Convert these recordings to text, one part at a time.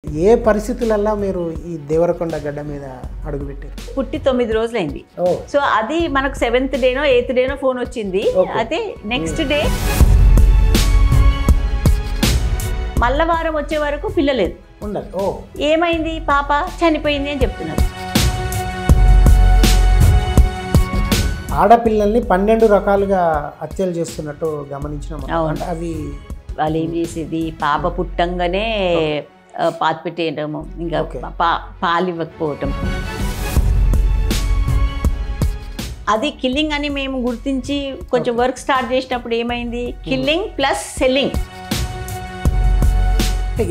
ఏ పరిస్థితులల్లో మీరు ఈ దేవరకొండ గడ్డ మీద అడుగుపెట్టారు? పుట్టి 9 రోజులైంది. సో అది మనకు 7th డేనో 8th డేనో ఫోన్ వచ్చింది. అయితే నెక్స్ట్ డే మల్లవారం వచ్చే వరకు పిల్లలేదు ఉండదు. ఏమైంది, పాప చనిపోయింది అని చెప్తున్నారు. ఆడపిల్లల్ని 12 రకాలుగా హత్యలు చేస్తున్నట్టు గమనించిన అవి వాళ్ళు ఏం చేసేది, పాప పుట్టంగానే పాతి పెట్టేయడము, ఇంకా పాలు ఇవ్వకపోవటం. అది కిల్లింగ్ అని మేము గుర్తించి కొంచెం వర్క్ స్టార్ట్ చేసినప్పుడు ఏమైంది, కిల్లింగ్ ప్లస్ సెల్లింగ్.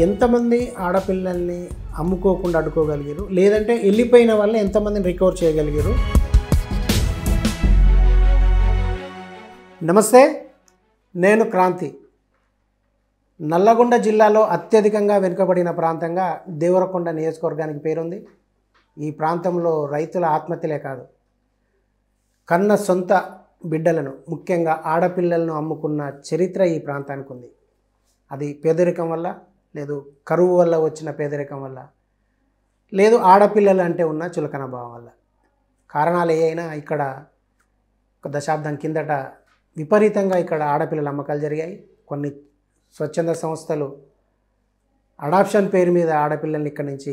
ఎంతమంది ఆడపిల్లల్ని అమ్ముకోకుండా అడ్డుకోగలిగారు, లేదంటే వెళ్ళిపోయిన వాళ్ళని ఎంతమందిని రికవర్ చేయగలిగారు? నమస్తే, నేను క్రాంతి. నల్లగొండ జిల్లాలో అత్యధికంగా వెనుకబడిన ప్రాంతంగా దేవరకొండ నియోజకవర్గానికి పేరుంది. ఈ ప్రాంతంలో రైతుల ఆత్మహత్యలే కాదు, కన్న సొంత బిడ్డలను, ముఖ్యంగా ఆడపిల్లలను అమ్ముకున్న చరిత్ర ఈ ప్రాంతానికి ఉంది. అది పేదరికం వల్ల, లేదు కరువు వల్ల వచ్చిన పేదరికం వల్ల, లేదు ఆడపిల్లలు అంటే ఉన్న చులకన భావం వల్ల. కారణాలు ఏ అయినా ఇక్కడ ఒక దశాబ్దం కిందట విపరీతంగా ఇక్కడ ఆడపిల్లల అమ్మకాలు జరిగాయి. కొన్ని స్వచ్ఛంద సంస్థలు అడాప్షన్ పేరు మీద ఆడపిల్లల్ని ఇక్కడి నుంచి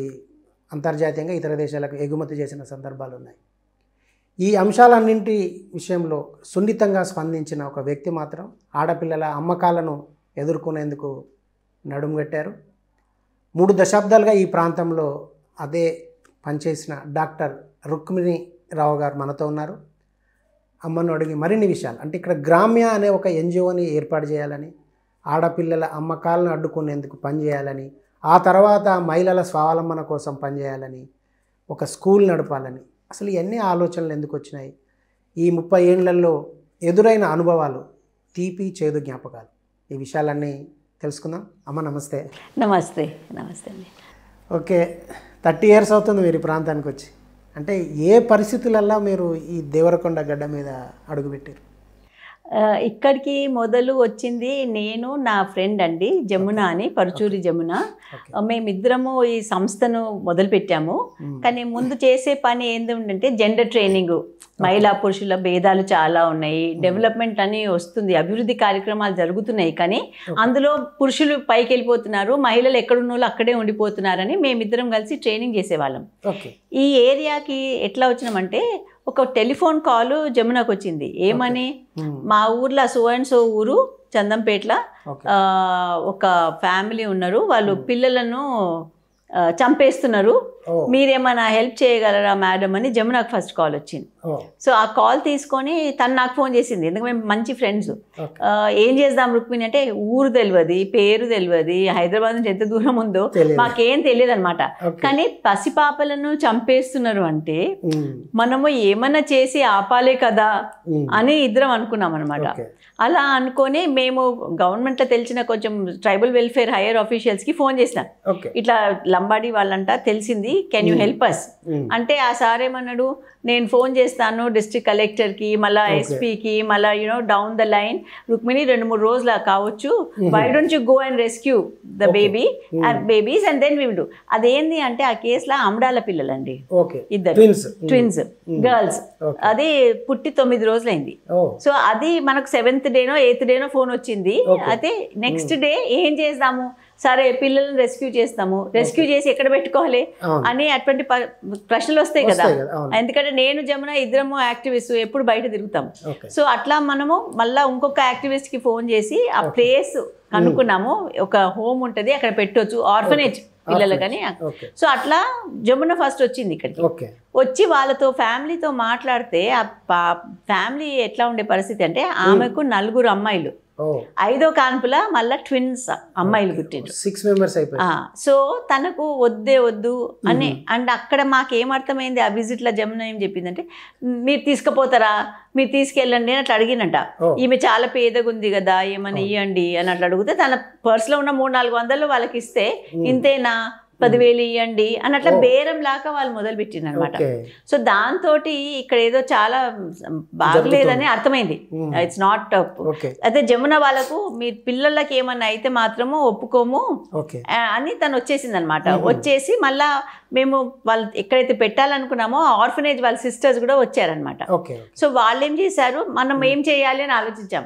అంతర్జాతీయంగా ఇతర దేశాలకు ఎగుమతి చేసిన సందర్భాలు ఉన్నాయి. ఈ అంశాలన్నింటి విషయంలో సున్నితంగా స్పందించిన ఒక వ్యక్తి మాత్రం ఆడపిల్లల అమ్మకాలను ఎదుర్కొనేందుకు నడుము కట్టారు. 3 దశాబ్దాలుగా ఈ ప్రాంతంలో అదే పనిచేసిన డాక్టర్ రుక్మిణి రావు గారు మనతో ఉన్నారు. అమ్మను అడిగి మరిన్ని విషయాలు, అంటే ఇక్కడ గ్రామ్య అనే ఒక ఎన్జిఓని ఏర్పాటు చేయాలని, ఆడపిల్లల అమ్మకాలను అడ్డుకునేందుకు పనిచేయాలని, ఆ తర్వాత మహిళల స్వావలంబన కోసం పనిచేయాలని, ఒక స్కూల్ నడపాలని, అసలు ఇవన్నీ ఆలోచనలు ఎందుకు వచ్చినాయి, ఈ 30 ఏళ్లలో ఎదురైన అనుభవాలు, తీపి చేదు జ్ఞాపకాలు, ఈ విషయాలన్నీ తెలుసుకుందాం. అమ్మ నమస్తే. నమస్తే. నమస్తే అండి. ఓకే, 30 years అవుతుంది మీరు ఈ ప్రాంతానికి వచ్చి. అంటే ఏ పరిస్థితులల్లో మీరు ఈ దేవరకొండ గడ్డ మీద అడుగుపెట్టారు? ఇక్కడికి మొదలు వచ్చింది నేను, నా ఫ్రెండ్ అండి జమున అని, పరుచూరి జమున. మేమిద్దరము ఈ సంస్థను మొదలుపెట్టాము. కానీ ముందు చేసే పని ఏంటంటే జెండర్ ట్రైనింగ్. మహిళా పురుషుల భేదాలు చాలా ఉన్నాయి, డెవలప్మెంట్ అని వస్తుంది, అభివృద్ధి కార్యక్రమాలు జరుగుతున్నాయి, కానీ అందులో పురుషులు పైకి వెళ్ళిపోతున్నారు, మహిళలు ఎక్కడున్నోళ్ళు అక్కడే ఉండిపోతున్నారని మేమిద్దరం కలిసి ట్రైనింగ్ చేసేవాళ్ళం. ఈ ఏరియాకి ఎట్లా వచ్చినామంటే, ఒక టెలిఫోన్ కాల్ జమునకు వచ్చింది. ఏమని, మా ఊర్లో సో అండ్ సో ఊరు చందంపేట్ల ఒక ఫ్యామిలీ ఉన్నారు, వాళ్ళు పిల్లలను చంపేస్తున్నారు, మీరేమైనా హెల్ప్ చేయగలరా మేడం అని జమునకు ఫస్ట్ కాల్ వచ్చింది. సో ఆ కాల్ తీసుకొని తను నాకు ఫోన్ చేసింది, ఎందుకంటే మేము మంచి ఫ్రెండ్స్. ఏం చేద్దాం రుక్మిణి అంటే, ఊరు తెలియదు, పేరు తెలియదు, హైదరాబాద్ నుంచి ఎంత దూరం ఉందో మాకేం తెలియదు అనమాట. కానీ పసిపాపలను చంపేస్తున్నారు అంటే మనము ఏమన్నా చేసి ఆపాలే కదా అని ఇద్దరం అనుకున్నాం అనమాట. అలా అనుకొని మేము గవర్నమెంట్లో తెలిసిన కొంచెం ట్రైబల్ వెల్ఫేర్ హైయర్ ఆఫీషియల్స్కి ఫోన్ చేసినాం, ఇట్లా లంబాడీ వాళ్ళంట తెలిసింది, కెన్ యూ హెల్ప్ అస్ అంటే, ఆ సార్ ఏమన్నాడు, నేను ఫోన్ చేస్తాను డిస్ట్రిక్ట్ కలెక్టర్కి, మళ్ళీ ఎస్పీకి, మళ్ళీ డౌన్ ద లైన్, రుక్మిణి 2-3 రోజులు కావచ్చు, why don't you go and rescue the babies and then we will do. అదేంది అంటే, ఆ కేసులో అమడాల పిల్లలండి, ఇద్దరు ట్విన్స్ గర్ల్స్. అది పుట్టి 9 రోజులైంది. సో అది మనకు 7th డేనో 8th డేనో ఫోన్ వచ్చింది. అయితే నెక్స్ట్ డే ఏం చేద్దాము, సరే పిల్లల్ని రెస్క్యూ చేస్తాము, రెస్క్యూ చేసి ఎక్కడ పెట్టుకోవాలి అని అటువంటి ప్రశ్నలు వస్తాయి కదా. ఎందుకంటే నేను జమున ఇద్దరము యాక్టివిస్ట్, ఎప్పుడు బయట తిరుగుతాం. సో అట్లా మనము మళ్ళీ ఇంకొక యాక్టివిస్ట్కి ఫోన్ చేసి ఆ ప్లేస్ కనుక్కున్నాము, ఒక హోమ్ ఉంటుంది అక్కడ పెట్టవచ్చు, ఆర్ఫనేజ్ పిల్లలు కానీ. సో అట్లా జమున ఫస్ట్ వచ్చింది ఇక్కడికి. వచ్చి వాళ్ళతో ఫ్యామిలీతో మాట్లాడితే, ఆ ఫ్యామిలీ ఎట్లా ఉండే పరిస్థితి అంటే, ఆమెకు 4 అమ్మాయిలు, 5వ కాన్పుల మళ్ళీ ట్విన్స్ అమ్మాయిలు పుట్టిండ్రు, 6 members అయిపోయారు. సో తనకు వద్దు అని. అండ్ అక్కడ మాకేమర్థమైంది, ఆ విజిట్లో జమున ఏం చెప్పిందంటే, మీరు తీసుకుపోతారా, మీరు తీసుకెళ్ళండి అని అట్లా అడిగినట్ట. ఈమె చాలా పేదగా ఉంది కదా, ఏమని ఇవ్వండి అని అట్లా అడిగితే, తన పర్సులో ఉన్న 300-400 వాళ్ళకి ఇస్తే, ఇంతేనా 10,000 ఇవ్వండి అని అట్లా బేరం లాగా వాళ్ళు మొదలు పెట్టిండ్రు అనమాట. సో దాంతో ఇక్కడ ఏదో చాలా బాగలేదని అర్థమైంది. It's not. అయితే జమున వాళ్ళకు మీ పిల్లలకి ఏమన్నా అయితే మాత్రము ఒప్పుకోము అని తను వచ్చేసింది అనమాట. వచ్చేసి మళ్ళా మేము వాళ్ళు ఎక్కడైతే పెట్టాలనుకున్నామో ఆర్ఫనేజ్ వాళ్ళ సిస్టర్స్ కూడా వచ్చారనమాట. సో వాళ్ళు ఏం చేశారు, మనం ఏం చేయాలి అని ఆలోచించాం.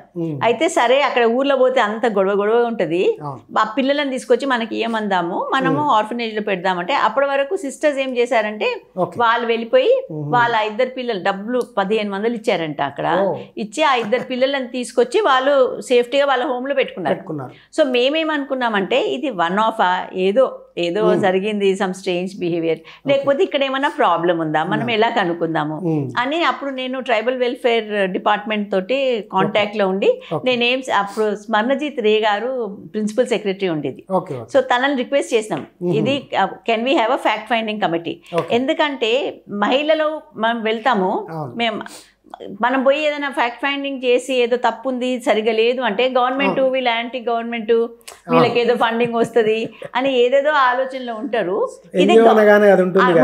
అయితే సరే అక్కడ ఊర్లో పోతే అంత గొడవ ఉంటుంది, ఆ పిల్లలను తీసుకొచ్చి మనకి ఏమందాము, మనము ఆర్ఫనేజ్ లో పెడదామంటే అప్పటి వరకు సిస్టర్స్ ఏం చేశారంటే వాళ్ళు వెళ్ళిపోయి వాళ్ళ 2 పిల్లలు డబ్బులు 1500 ఇచ్చారంట. అక్కడ ఇచ్చి ఆ 2 పిల్లలను తీసుకొచ్చి వాళ్ళు సేఫ్టీగా వాళ్ళ హోమ్ లో పెట్టుకున్నారు. సో మేమేమనుకున్నామంటే ఇది వన్ ఆఫ్ ఏదో జరిగింది, సమ్ స్ట్రేంజ్ బిహేవియర్, లేకపోతే ఇక్కడ ఏమైనా ప్రాబ్లం ఉందా, మనం ఎలా కనుక్కుందాము అని. అప్పుడు నేను ట్రైబల్ వెల్ఫేర్ డిపార్ట్మెంట్ తోటి కాంటాక్ట్ లో ఉండి నేనేం అప్పుడు స్మరణజిత్ రే గారు ప్రిన్సిపల్ సెక్రటరీ ఉండేది. సో తనని రిక్వెస్ట్ చేసినాం, ఇది can we have a fact finding committee. ఎందుకంటే మహిళలు మనం వెళ్తాము, మనం పోయి ఏదైనా ఫ్యాక్ట్ ఫైండింగ్ చేసి ఏదో తప్పు ఉంది సరిగా లేదు అంటే గవర్నమెంట్ వీళ్ళ యాంటీ గవర్నమెంట్ వీళ్ళకి ఏదో ఫండింగ్ వస్తుంది అని ఏదేదో ఆలోచనలో ఉంటారు. ఇది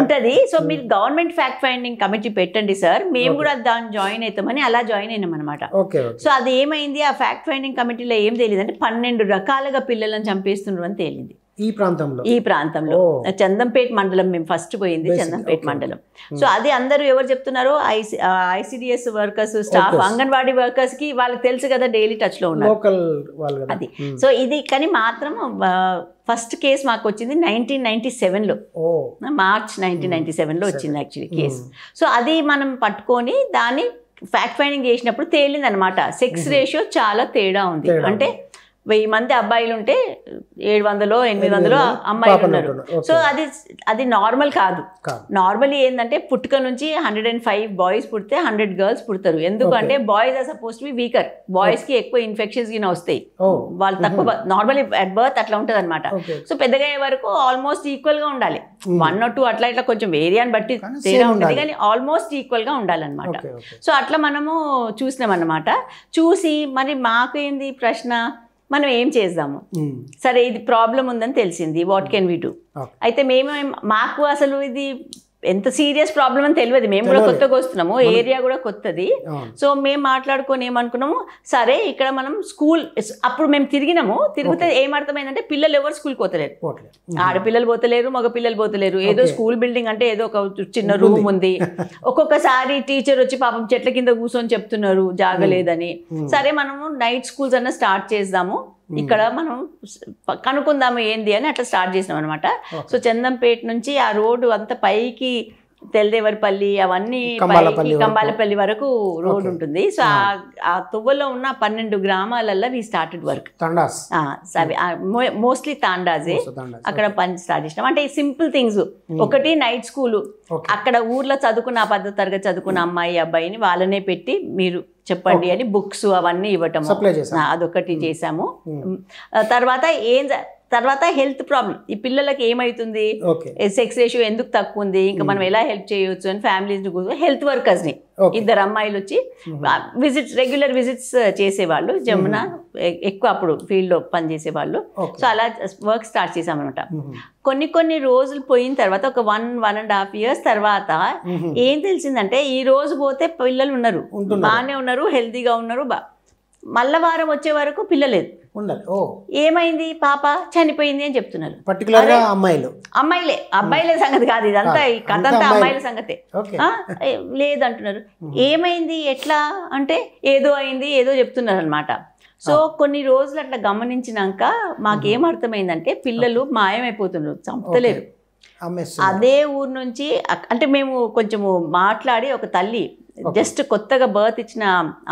ఉంటుంది. సో మీరు గవర్నమెంట్ ఫ్యాక్ట్ ఫైండింగ్ కమిటీ పెట్టండి సార్, మేము కూడా దాన్ని జాయిన్ అవుతామని అలా జాయిన్ అయినాం అనమాట. సో అది ఏమైంది, ఆ ఫ్యాక్ట్ ఫైండింగ్ కమిటీలో ఏం తెలియదు అంటే 12 రకాలుగా పిల్లలను చంపేస్తున్నారు అని తేలింది ఈ ప్రాంతంలో. చందంపేట మండలం మేము ఫస్ట్ పోయింది, చందంపేట మండలం. సో అది అందరూ ఎవరు చెప్తున్నారు, ICDS workers, staff, anganwadi workers కి వాళ్ళకి తెలుసు కదా, డైలీ టచ్ లో ఉన్నారు అది. సో ఇది కానీ మాత్రం ఫస్ట్ కేసు మాకు వచ్చింది 1997లో, మార్చ్ 1997లో వచ్చింది యాక్చువల్లీ కేసు. సో అది మనం పట్టుకొని దాన్ని ఫ్యాక్ట్ ఫైండింగ్ చేసినప్పుడు తేలింది అనమాట, సెక్స్ రేషియో చాలా తేడా ఉంది. అంటే 1000 మంది అబ్బాయిలు ఉంటే 700 800 అమ్మాయిలు ఉన్నారు. సో అది నార్మల్ కాదు. నార్మల్లీ ఏంటంటే పుట్టుక నుంచి 105 బాయ్స్ పుడితే 100 గర్ల్స్ పుడతారు. ఎందుకంటే boys are suppose to be weaker, boys కి ఎక్కువ ఇన్ఫెక్షన్స్ గిన వస్తాయి, వాళ్ళు తక్కువ. నార్మల్లీ అట్ బర్త్ అట్లా ఉంటుంది అనమాట. సో పెద్దగా అయ్యే వరకు ఆల్మోస్ట్ ఈక్వల్ గా ఉండాలి. 1 or 2 అట్లా ఇట్లా కొంచెం ఏరియాని బట్టి తేడా ఉంటుంది, కానీ ఆల్మోస్ట్ ఈక్వల్ గా ఉండాలన్నమాట. సో అట్లా మనము చూసినాం అన్నమాట. చూసి మరి మాకేంది ప్రశ్న, మనం ఏం చేద్దాము, సరే ఇది ప్రాబ్లం ఉందని తెలిసింది, వాట్ కెన్ వి డూ. అయితే మాకు అసలు ఇది ఎంత సీరియస్ ప్రాబ్లం అని తెలియదు, మేము కూడా కొత్తగా వస్తున్నాము, ఏరియా కూడా కొత్తది. సో మేము మాట్లాడుకొని ఏమనుకున్నాము, సరే ఇక్కడ మనం స్కూల్, అప్పుడు మేము తిరిగితే ఏమర్థమైందంటే పిల్లలు ఎవరు స్కూల్కి పోతలేరు, ఆడపిల్లలు పోతలేరు, మగ పిల్లలు పోతలేరు. ఏదో స్కూల్ బిల్డింగ్ అంటే ఏదో ఒక చిన్న రూమ్ ఉంది, ఒక్కొక్కసారి టీచర్ వచ్చి పాపం చెట్ల కింద కూర్చొని చెప్తున్నారు జాగలేదని. సరే మనము నైట్ స్కూల్స్ అన్న స్టార్ట్ చేద్దాము, ఇక్కడ మనం కనుక్కుందాము ఏంది అని అట్లా స్టార్ట్ చేసినాం అనమాట. సో చందంపేట నుంచి ఆ రోడ్డు అంతా పైకి తెల్దేవరపల్లి అవన్నీ కంబాలపల్లి వరకు రోడ్ ఉంటుంది. సో ఆ తువ్వలో ఉన్న 12 గ్రామాలలో వి స్టార్టెడ్ వర్క్. మోస్ట్లీ తాండాజే అక్కడ పని స్టార్ట్ చేసినాం. అంటే సింపుల్ థింగ్స్, ఒకటి నైట్ స్కూలు, అక్కడ ఊర్లో చదువుకున్న 10వ తరగతి చదువుకున్న అమ్మాయి అబ్బాయిని వాళ్ళనే పెట్టి మీరు చెప్పండి అని బుక్స్ అవన్నీ ఇవ్వటం, అదొకటి చేసాము. తర్వాత హెల్త్ ప్రాబ్లం, ఈ పిల్లలకి ఏమవుతుంది, సెక్స్ రేషియో ఎందుకు తక్కువ ఉంది, ఇంకా మనం ఎలా హెల్ప్ చేయవచ్చు అని ఫ్యామిలీస్ హెల్త్ వర్కర్స్ ని 2 అమ్మాయిలు వచ్చి రెగ్యులర్ విజిట్స్ చేసేవాళ్ళు. జమున ఎక్కువ అప్పుడు ఫీల్డ్ లో పనిచేసేవాళ్ళు. సో అలా వర్క్ స్టార్ట్ చేసామన్నమాట. కొన్ని రోజులు పోయిన తర్వాత ఒక 1.5 years తర్వాత ఏం తెలిసిందంటే, ఈ రోజు పోతే పిల్లలు ఉన్నారు, బాగానే ఉన్నారు, హెల్తీగా ఉన్నారు, మళ్ళా వారం వచ్చే వరకు పిల్లలేదు. ఏమైంది, పాప చనిపోయింది అని చెప్తున్నారు. అమ్మాయిలే, అబ్బాయిలే సంగతి కాదు ఇదంతా, ఈ కథ అంతా అమ్మాయిల సంగతే. లేదంటున్నారు. ఏమైంది ఎట్లా అంటే ఏదో అయింది, ఏదో చెప్తున్నారు అనమాట. సో కొన్ని రోజులు అట్లా గమనించినాక మాకేమర్థమైందంటే పిల్లలు మాయమైపోతున్నారు, చంపుతలేరు. అదే ఊరు నుంచి అంటే మేము కొంచెము మాట్లాడి, ఒక తల్లి జస్ట్ కొత్తగా బర్త్ ఇచ్చిన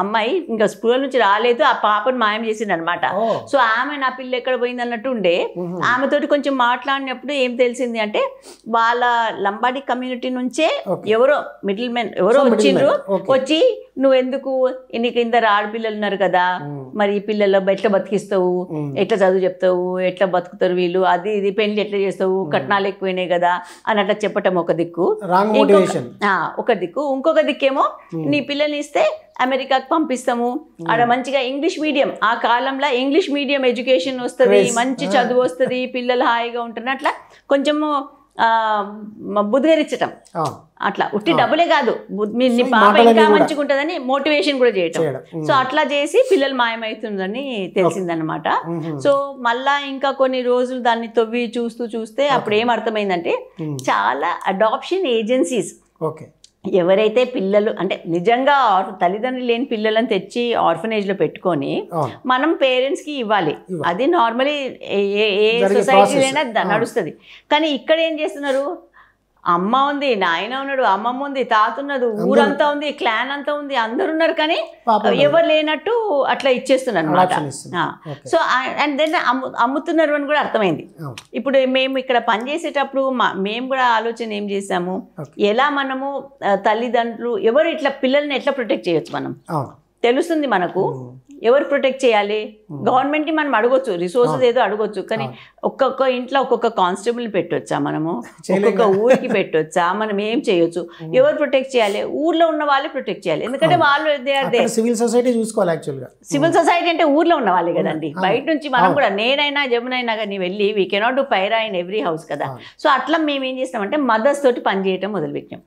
అమ్మాయి ఇంకా స్కూల్ నుంచి రాలేదు, ఆ పాపను మాయం చేసింది అనమాట. సో ఆమె నా పిల్ల ఎక్కడ పోయింది అన్నట్టు ఉండే. ఆమెతోటి కొంచెం మాట్లాడినప్పుడు ఏం తెలిసింది అంటే, వాళ్ళ లంబాడి కమ్యూనిటీ నుంచే ఎవరో మిడిల్ మెన్ ఎవరో వచ్చిండ్రు, వచ్చి నువ్వెందుకు, నీకు 2 ఆడపిల్లలు ఉన్నారు కదా, మరి ఈ పిల్లలు ఎట్లా బతికిస్తావు, ఎట్లా చదువు చెప్తావు, ఎట్లా బతుకుతారు వీళ్ళు, అది ఇది పెళ్లి ఎట్లా చేస్తావు, కట్నాలు ఎక్కువైనాయి కదా అని అట్లా చెప్పటం ఒక దిక్కు. ఇంకొక దిక్కు ఇంకొక దిక్కేమో నీ పిల్లల్ని ఇస్తే అమెరికాకి పంపిస్తాము, ఆడ మంచిగా ఇంగ్లీష్ మీడియం, ఆ కాలంలో ఇంగ్లీష్ మీడియం ఎడ్యుకేషన్ వస్తుంది, మంచి చదువు వస్తుంది, పిల్లలు హాయిగా ఉంటారు, అట్లా కొంచెము బుద్ధిగరించటం. అట్లా ఉట్టి డబ్బులే కాదు, నీ పాప ఇంకా మంచిగా ఉంటుందని మోటివేషన్ కూడా చేయటం. సో అట్లా చేసి పిల్లలు మాయమవుతుందని తెలిసిందనమాట. సో మళ్ళా ఇంకా కొన్ని రోజులు దాన్ని తవ్వి చూస్తే అప్పుడు ఏం అర్థమైందంటే చాలా అడాప్షన్ ఏజెన్సీస్ ఎవరైతే పిల్లలు అంటే నిజంగా తల్లిదండ్రులు లేని పిల్లలను తెచ్చి ఆర్ఫనేజ్లో పెట్టుకొని మనం పేరెంట్స్కి ఇవ్వాలి, అది నార్మలీ ఏ సొసైటీలైనా నడుస్తుంది. కానీ ఇక్కడ ఏం చేస్తున్నారు, అమ్మ ఉంది, నాయన ఉన్నాడు, అమ్మమ్మ ఉంది, తాత ఉన్నది, ఊరంతా ఉంది, క్లాన్ అంతా ఉంది, అందరు ఉన్నారు, కానీ ఎవరు లేనట్టు అట్లా ఇచ్చేస్తున్నారు అనమాట. సో అండ్ దెన్ అమ్ముతున్నారు అని కూడా అర్థమైంది. ఇప్పుడు మేము ఇక్కడ పనిచేసేటప్పుడు మేము కూడా ఆలోచన ఏం చేసాము, ఎలా మనము తల్లిదండ్రులు ఎవరు ఇట్లా పిల్లల్ని ఎట్లా ప్రొటెక్ట్ చేయొచ్చు, మనం తెలుస్తుంది మనకు ఎవరు ప్రొటెక్ట్ చేయాలి. గవర్నమెంట్ని మనం అడగొచ్చు, రిసోర్సెస్ ఏదో అడగొచ్చు, కానీ ఒక్కొక్క ఇంట్లో ఒక్కొక్క కానిస్టేబుల్ని పెట్టొచ్చా, మనము ఒక్కొక్క ఊరికి పెట్టొచ్చా, మనం ఏం చేయొచ్చు, ఎవరు ప్రొటెక్ట్ చేయాలి, ఊర్లో ఉన్న వాళ్ళే ప్రొటెక్ట్ చేయాలి, ఎందుకంటే వాళ్ళు సివిల్ సొసైటీ చూసుకోవాలి. యాక్చువల్గా సివిల్ సొసైటీ అంటే ఊర్లో ఉన్న వాళ్ళే కదండి, బయట నుంచి మనం కూడా నేనైనా జమునైనా కానీ వెళ్ళి వీ కెనాట్ డూ పైరా ఇన్ ఎవ్రీ హౌస్ కదా. సో అట్లా మేము ఏం చేస్తామంటే మదర్స్ తోటి పనిచేయటం మొదలుపెట్టాం.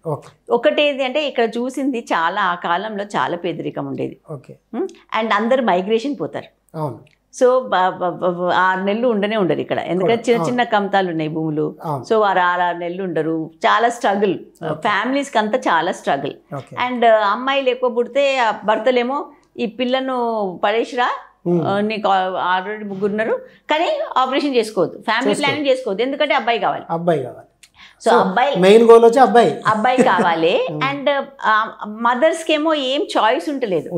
ఒకటేది అంటే ఇక్కడ చూసింది చాలా ఆ కాలంలో చాలా పేదరికం ఉండేది, అండ్ అందరు మైగ్రేషన్ పోతారు. సో 6 నెలలు ఉండరు ఇక్కడ, ఎందుకంటే చిన్న చిన్న కమతాలు ఉన్నాయి భూములు. సో వారు 6 నెలలు ఉండరు, చాలా స్ట్రగుల్, ఫ్యామిలీస్కి అంతా చాలా స్ట్రగుల్. అండ్ అమ్మాయిలు ఎక్కువ పుడితే భర్తలేమో ఈ పిల్లను పడేసిరా, నీకు ఆల్రెడీ 3 ఉన్నారు, కానీ ఆపరేషన్ చేసుకోవద్దు, ఫ్యామిలీ ప్లానింగ్ చేసుకోవద్దు, ఎందుకంటే అబ్బాయి కావాలి. సో అబ్బాయి మెయిన్ గోల్ వచ్చి అబ్బాయి కావాలి. అండ్ మదర్స్ కేమో ఏం చాయిస్ ఉంటలేదు,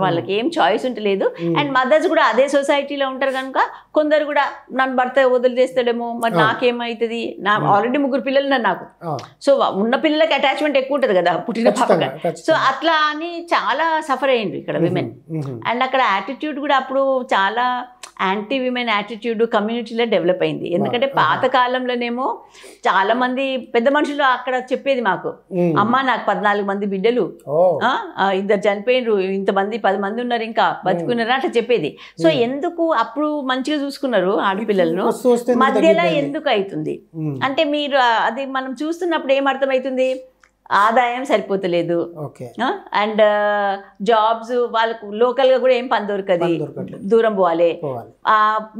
వాళ్ళకి ఏం చాయిస్ ఉంటలేదు. అండ్ మదర్స్ కూడా అదే సొసైటీలో ఉంటారు కనుక కొందరు కూడా నన్ను భర్త వదిలిచేస్తాడేమో, మరి నాకేమవుతుంది, నా ఆల్రెడీ 3 పిల్లలు ఉన్నారు నాకు, సో ఉన్న పిల్లలకి అటాచ్మెంట్ ఎక్కువ ఉంటుంది కదా పుట్టిన పాపగా. సో అట్లా అని చాలా సఫర్ అయ్యిండ్రు ఇక్కడ విమెన్. అండ్ అక్కడ యాటిట్యూడ్ కూడా అప్పుడు చాలా యాంటీ విమెన్ యాటిట్యూడ్ కమ్యూనిటీలో డెవలప్ అయింది. ఎందుకంటే పాత కాలంలోనేమో చాలా మంది పెద్ద మనుషులు అక్కడ చెప్పేది మాకు, అమ్మ నాకు 14 మంది బిడ్డలు, 2 చనిపోయినరు, ఇంతమంది 10 మంది ఉన్నారు, ఇంకా బతుకున్నారు, అట్లా చెప్పేది. సో ఎందుకు అప్పుడు మంచిగా చూసుకున్నారు ఆడపిల్లలను, మధ్యలో ఎందుకు అవుతుంది అంటే మీరు అది మనం చూస్తున్నప్పుడు ఏమర్థమవుతుంది, ఆదాయం సరిపోతలేదు, అండ్ జాబ్స్ వాళ్ళకు లోకల్గా కూడా ఏం పని దొరకదు, దూరం పోవాలి.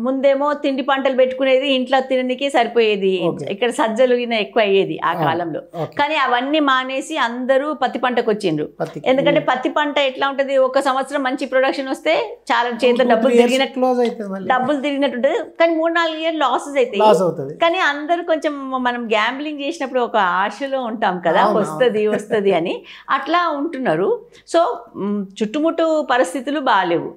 ముందేమో తిండి పంటలు పెట్టుకునేది ఇంట్లో తినడానికి సరిపోయేది, ఇక్కడ సజ్జలు ఎక్కువ అయ్యేది ఆ కాలంలో. కానీ అవన్నీ మానేసి అందరూ పత్తి పంటకు వచ్చిండ్రు. ఎందుకంటే పత్తి పంట ఎట్లా ఉంటది, ఒక సంవత్సరం మంచి ప్రొడక్షన్ వస్తే చాలా చేతిలో డబ్బులు తిరిగినట్టు ఉంటుంది, కానీ 3-4 ఇయర్ లాసెస్ అవుతాయి. కానీ అందరూ కొంచెం మనం గ్యాంబ్లింగ్ చేసినప్పుడు ఒక ఆశలో ఉంటాం కదా, వస్తుంది అని అట్లా ఉంటున్నారు. సో చుట్టుముట్టు పరిస్థితులు బాగాలేవు,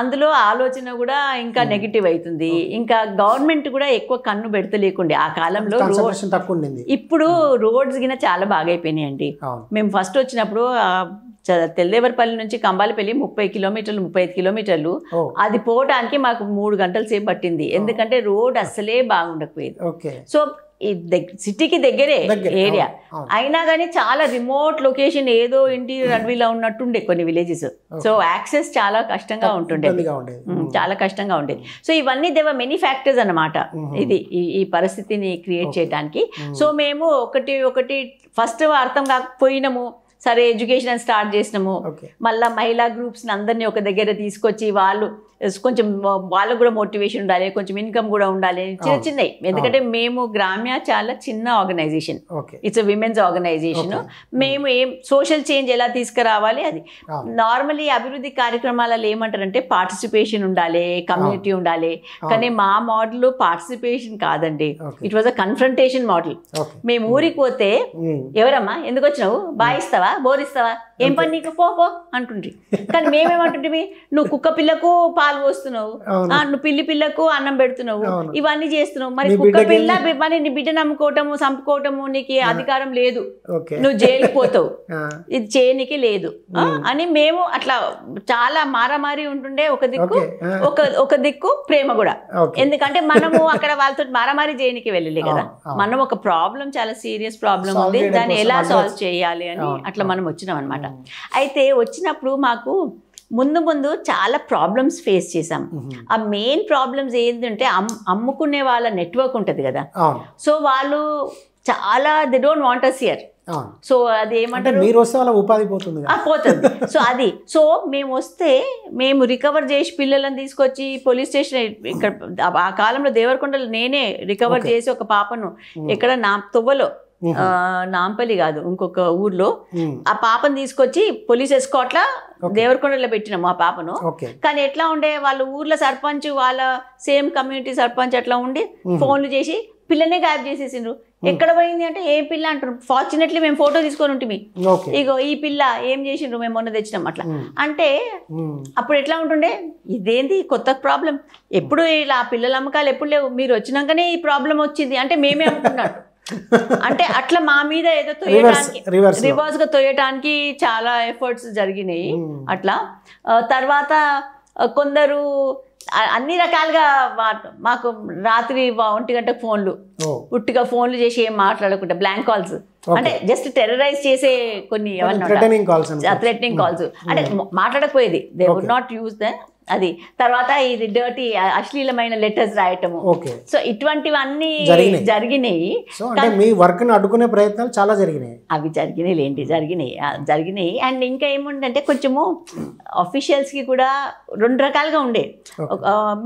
అందులో ఆలోచన కూడా ఇంకా నెగిటివ్ అవుతుంది. ఇంకా గవర్నమెంట్ కూడా ఎక్కువ కన్ను పెడతలేకుండే ఆ కాలంలో. ఇప్పుడు రోడ్స్ గిన చాలా బాగా అయిపోయినాయి అండి. మేము ఫస్ట్ వచ్చినప్పుడు తెల్లేవరపల్లి నుంచి కంబాలపల్లి 30 కిలోమీటర్లు 35 కిలోమీటర్లు, అది పోవడానికి మాకు 3 గంటల సేపు పట్టింది, ఎందుకంటే రోడ్ అస్సలే బాగుండకపోయేది. సో సిటీకి దగ్గరే ఏరియా అయినా కానీ చాలా రిమోట్ లొకేషన్, ఏదో ఇంటీరియర్ అడవిలో ఉన్నట్టుండే కొన్ని విలేజెస్. సో యాక్సెస్ చాలా కష్టంగా ఉంటుండేది, చాలా కష్టంగా ఉండేది. సో ఇవన్నీ దేవర్ మెనీ ఫ్యాక్టర్స్ అన్నమాట ఇది ఈ పరిస్థితిని క్రియేట్ చేయడానికి. సో మేము ఒకటి ఫస్ట్ అర్థం కాకపోయినాము, సరే ఎడ్యుకేషన్ స్టార్ట్ చేసినాము. మళ్ళీ మహిళా గ్రూప్స్ని అందరినీ ఒక దగ్గర తీసుకొచ్చి వాళ్ళు కొంచెం వాళ్ళకు కూడా మోటివేషన్ ఉండాలి, కొంచెం ఇన్కమ్ కూడా ఉండాలి, చిన్నవి. ఎందుకంటే మేము గ్రామ్య చాలా చిన్న ఆర్గనైజేషన్, ఇట్స్ విమెన్స్ ఆర్గనైజేషన్. మేము ఏం సోషల్ చేంజ్ ఎలా తీసుకురావాలి, అది నార్మలీ అభివృద్ధి కార్యక్రమాలలో ఏమంటారంటే పార్టిసిపేషన్ ఉండాలి, కమ్యూనిటీ ఉండాలి. కానీ మా మోడల్ పార్టిసిపేషన్ కాదండి, it was a confrontation model. మేము ఊరికి పోతే ఎవరమ్మా ఎందుకు వచ్చినావు, బాయిస్తావా, బోరిస్తావా, ఏం పని నీకు, పో అంటుండ్రి. కానీ మేమేమంటుంటే, నువ్వు కుక్క పిల్లకు పాలు పోస్తున్నావు, నువ్వు పిల్లకు అన్నం పెడుతున్నావు, ఇవన్నీ చేస్తున్నావు, మరి నీ కుక్క పిల్ల మరి నీ బిడ్డ నమ్ముకోవటము చంపుకోవటము నీకు అధికారం లేదు, నువ్వు జైలుకి పోతావు, ఇది చేయనికి లేదు అని మేము అట్లా చాలా మారామారి ఉంటుండే. ఒక దిక్కు ప్రేమ కూడా, ఎందుకంటే మనము అక్కడ వాళ్ళతో మారామారి చేయనికి వెళ్ళలే కదా, మనం ఒక ప్రాబ్లం చాలా సీరియస్ ప్రాబ్లం ఉంది, దాన్ని ఎలా సాల్వ్ చేయాలి అని అట్లా మనం వచ్చినాం అనమాట. అయితే వచ్చినప్పుడు మాకు ముందు చాలా ప్రాబ్లమ్స్ ఫేస్ చేసాం. ఆ మెయిన్ ప్రాబ్లమ్స్ ఏంటంటే అమ్ముకునే వాళ్ళ నెట్వర్క్ ఉంటుంది కదా, సో వాళ్ళు చాలా they don't want us here. So అది ఏమంటారు, మీరు వస్తే వాళ్ళ ఉపాధి పోతుంది. సో అది సో మేము వస్తే మేము రికవర్ చేసి పిల్లలను తీసుకొచ్చి పోలీస్ స్టేషన్, ఇక్కడ ఆ కాలంలో దేవరకొండలో నేనే రికవర్ చేసి ఒక పాపను ఎక్కడ తొవ్వలో నాంపల్లి కాదు ఇంకొక ఊర్లో ఆ పాపను తీసుకొచ్చి పోలీస్ ఎస్కాట్లా దేవరకొండలో పెట్టినాము ఆ పాపను. కానీ ఎట్లా ఉండే, వాళ్ళ ఊర్లో సర్పంచ్ వాళ్ళ సేమ్ కమ్యూనిటీ సర్పంచ్ అట్లా ఉండి ఫోన్లు చేసి పిల్లనే గాయబ్ చేసేసిండ్రు. ఎక్కడ పోయింది అంటే ఏ పిల్ల అంటారు. ఫార్చునేట్లీ మేము ఫోటో తీసుకొని ఉంటుంది, ఇగో ఈ పిల్ల ఏం చేసిండ్రు మేము మొన్న తెచ్చినాం అట్లా అంటే. అప్పుడు ఎట్లా ఉంటుండే, ఇదేంది కొత్త ప్రాబ్లం, ఎప్పుడు ఇలా పిల్లల అమ్మకాలు ఎప్పుడు లేవు, మీరు వచ్చినాకనే ఈ ప్రాబ్లం వచ్చింది అంటే మేమే అనుకున్నట్టు. అంటే అట్లా మా మీద ఏదో తొయ్యడానికి రివర్స్ గా తొయ్యడానికి చాలా ఎఫర్ట్స్ జరిగినాయి అట్లా. తర్వాత కొందరు అన్ని రకాలుగా మాకు రాత్రి 1 గంటకు ఫోన్లు, పుట్టిగా ఫోన్లు చేసి ఏం మాట్లాడకుండా బ్లాంక్ కాల్స్, అంటే జస్ట్ టెర్రరైజ్ చేసే కొన్ని థ్రెటనింగ్ కాల్స్, అంటే మాట్లాడకపోయేది, they would not use the అది. తర్వాత ఇది డర్టీ అశ్లీలమైన లెటర్స్ రాయటము. సో ఇటువంటివన్నీ జరిగినాయి. మీ వర్క్ ని అడ్డుకునే ప్రయత్నాలు చాలా జరిగినాయి. అవి జరిగినాయి. అండ్ ఇంకా ఏముందంటే కొంచెము అఫీషియల్స్ కి కూడా 2 రకాలుగా ఉండే.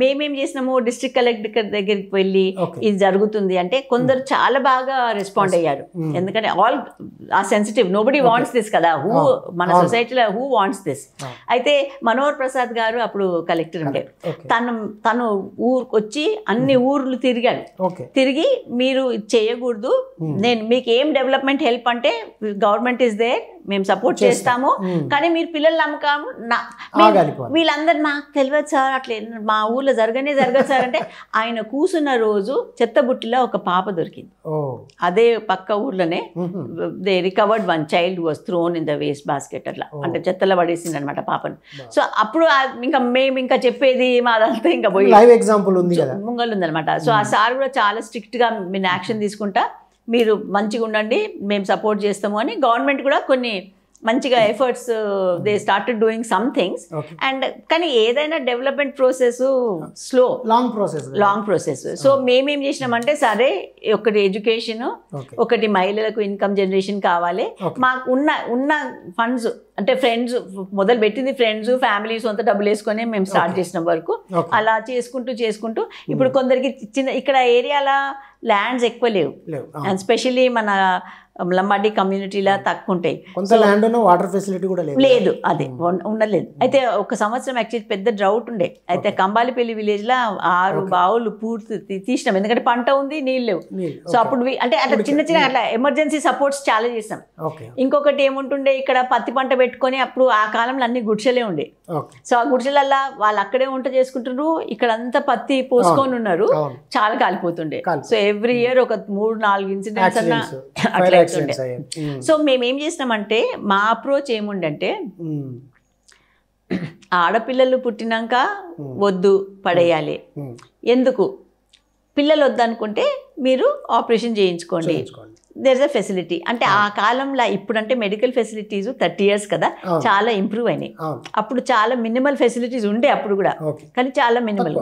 మేమేం చేసినాము, డిస్ట్రిక్ట్ కలెక్టర్ దగ్గరికి వెళ్ళి ఇది జరుగుతుంది అంటే కొందరు చాలా బాగా రెస్పాండ్ అయ్యారు. ఎందుకంటే ఆల్ ఆ సెన్సిటివ్, నోబడీ వాంట్స్ దిస్ కదా, మన సొసైటీలో హూ వాంట్స్ దిస్. అయితే మనోహర్ ప్రసాద్ గారు అప్పుడు కలెక్టర్ ఉండే, తను ఊరికి వచ్చి అన్ని ఊర్లు తిరిగి మీరు చేయకూడదు, నేను మీకు ఏం డెవలప్మెంట్ హెల్ప్ అంటే గవర్నమెంట్ ఇస్ దేర్, మేము సపోర్ట్ చేస్తాము, కానీ మీరు పిల్లలు నమ్మకం వీళ్ళందరూ నాకు తెలియదు సార్, అట్లా మా ఊర్లో జరగదు సార్ అంటే ఆయన కూర్చున్న రోజు చెత్తబుట్టిలో ఒక పాప దొరికింది. అదే పక్క ఊర్లోనే they recovered 1 child was thrown in the waste basket అట్లా, అంటే చెత్తలో పడేసింది అనమాట పాపను. సో అప్పుడు ఇంకా మేము ఇంకా చెప్పేది మాదంతా ఇంకా పోయి లైవ్ ఎగ్జాంపుల్ ఉంది కదా ముంగల్ ఉందనమాట. సో ఆ సార్ కూడా చాలా స్ట్రిక్ట్ గా మీరు యాక్షన్ తీసుకుంటా, మీరు మంచిగా ఉండండి, మేము సపోర్ట్ చేస్తాము అని. గవర్నమెంట్ కూడా కొన్ని మంచిగా efforts they started doing some things. And కానీ ఏదైనా development process slow, long process. So మేమేం చేసినామంటే సరే, ఒకటి ఎడ్యుకేషన్, ఒకటి మహిళలకు ఇన్కమ్ జనరేషన్ కావాలి, మాకు ఉన్న ఫండ్స్ అంటే ఫ్రెండ్స్ మొదలు పెట్టింది, ఫ్రెండ్స్ ఫ్యామిలీ సొంత డబ్బులు వేసుకొని మేము స్టార్ట్ చేసిన వరకు అలా చేసుకుంటూ ఇప్పుడు కొందరికి ఇక్కడ ఏరియాలో ల్యాండ్స్ ఎక్కువ లేవు, అండ్ స్పెషల్లీ మన లంబాడి కమ్యూనిటీలో తక్కువ ఉంటాయి, వాటర్ ఫెసిలిటీ కూడా లేదు, అది ఉండలేదు. అయితే ఒక సంవత్సరం యాక్చువల్లీ పెద్ద డ్రౌట్ ఉండే. అయితే కంబాలిపల్లి విలేజ్ లో 6 బావులు పూర్తి తీసినాం, ఎందుకంటే పంట ఉంది, నీళ్ళు లేవు. సో అప్పుడు అంటే అట్లా చిన్న అట్లా ఎమర్జెన్సీ సపోర్ట్స్ చాలా చేసాం. ఇంకొకటి ఏముంటుండే, ఇక్కడ పత్తి పంట పెట్టుకొని అప్పుడు ఆ కాలంలో అన్ని గుడిసెలే ఉండే. సో ఆ గుడిసెలల్లా వాళ్ళు అక్కడే వంట చేసుకుంటున్నారు, ఇక్కడ అంతా పత్తి పోసుకొని ఉన్నారు, చాలా కాలిపోతుండే. సో ఎవ్రీ ఇయర్ ఒక 3-4 ఇన్సిడెంట్స్ అన్న అట్లా అవుతుండే. సో మేమేం చేసినామంటే మా అప్రోచ్ ఏముండంటే, ఆడపిల్లలు పుట్టినాక వద్దు పడేయాలి, ఎందుకు పిల్లలు వద్దనుకుంటే మీరు ఆపరేషన్ చేయించుకోండి, దేర్ ఇస్ అ ఫెసిలిటీ. అంటే ఆ కాలంలో ఇప్పుడంటే మెడికల్ ఫెసిలిటీస్ 30 years కదా చాలా ఇంప్రూవ్ అయినాయి. అప్పుడు చాలా మినిమల్ ఫెసిలిటీస్ ఉండే అప్పుడు కూడా, కానీ చాలా మినిమల్.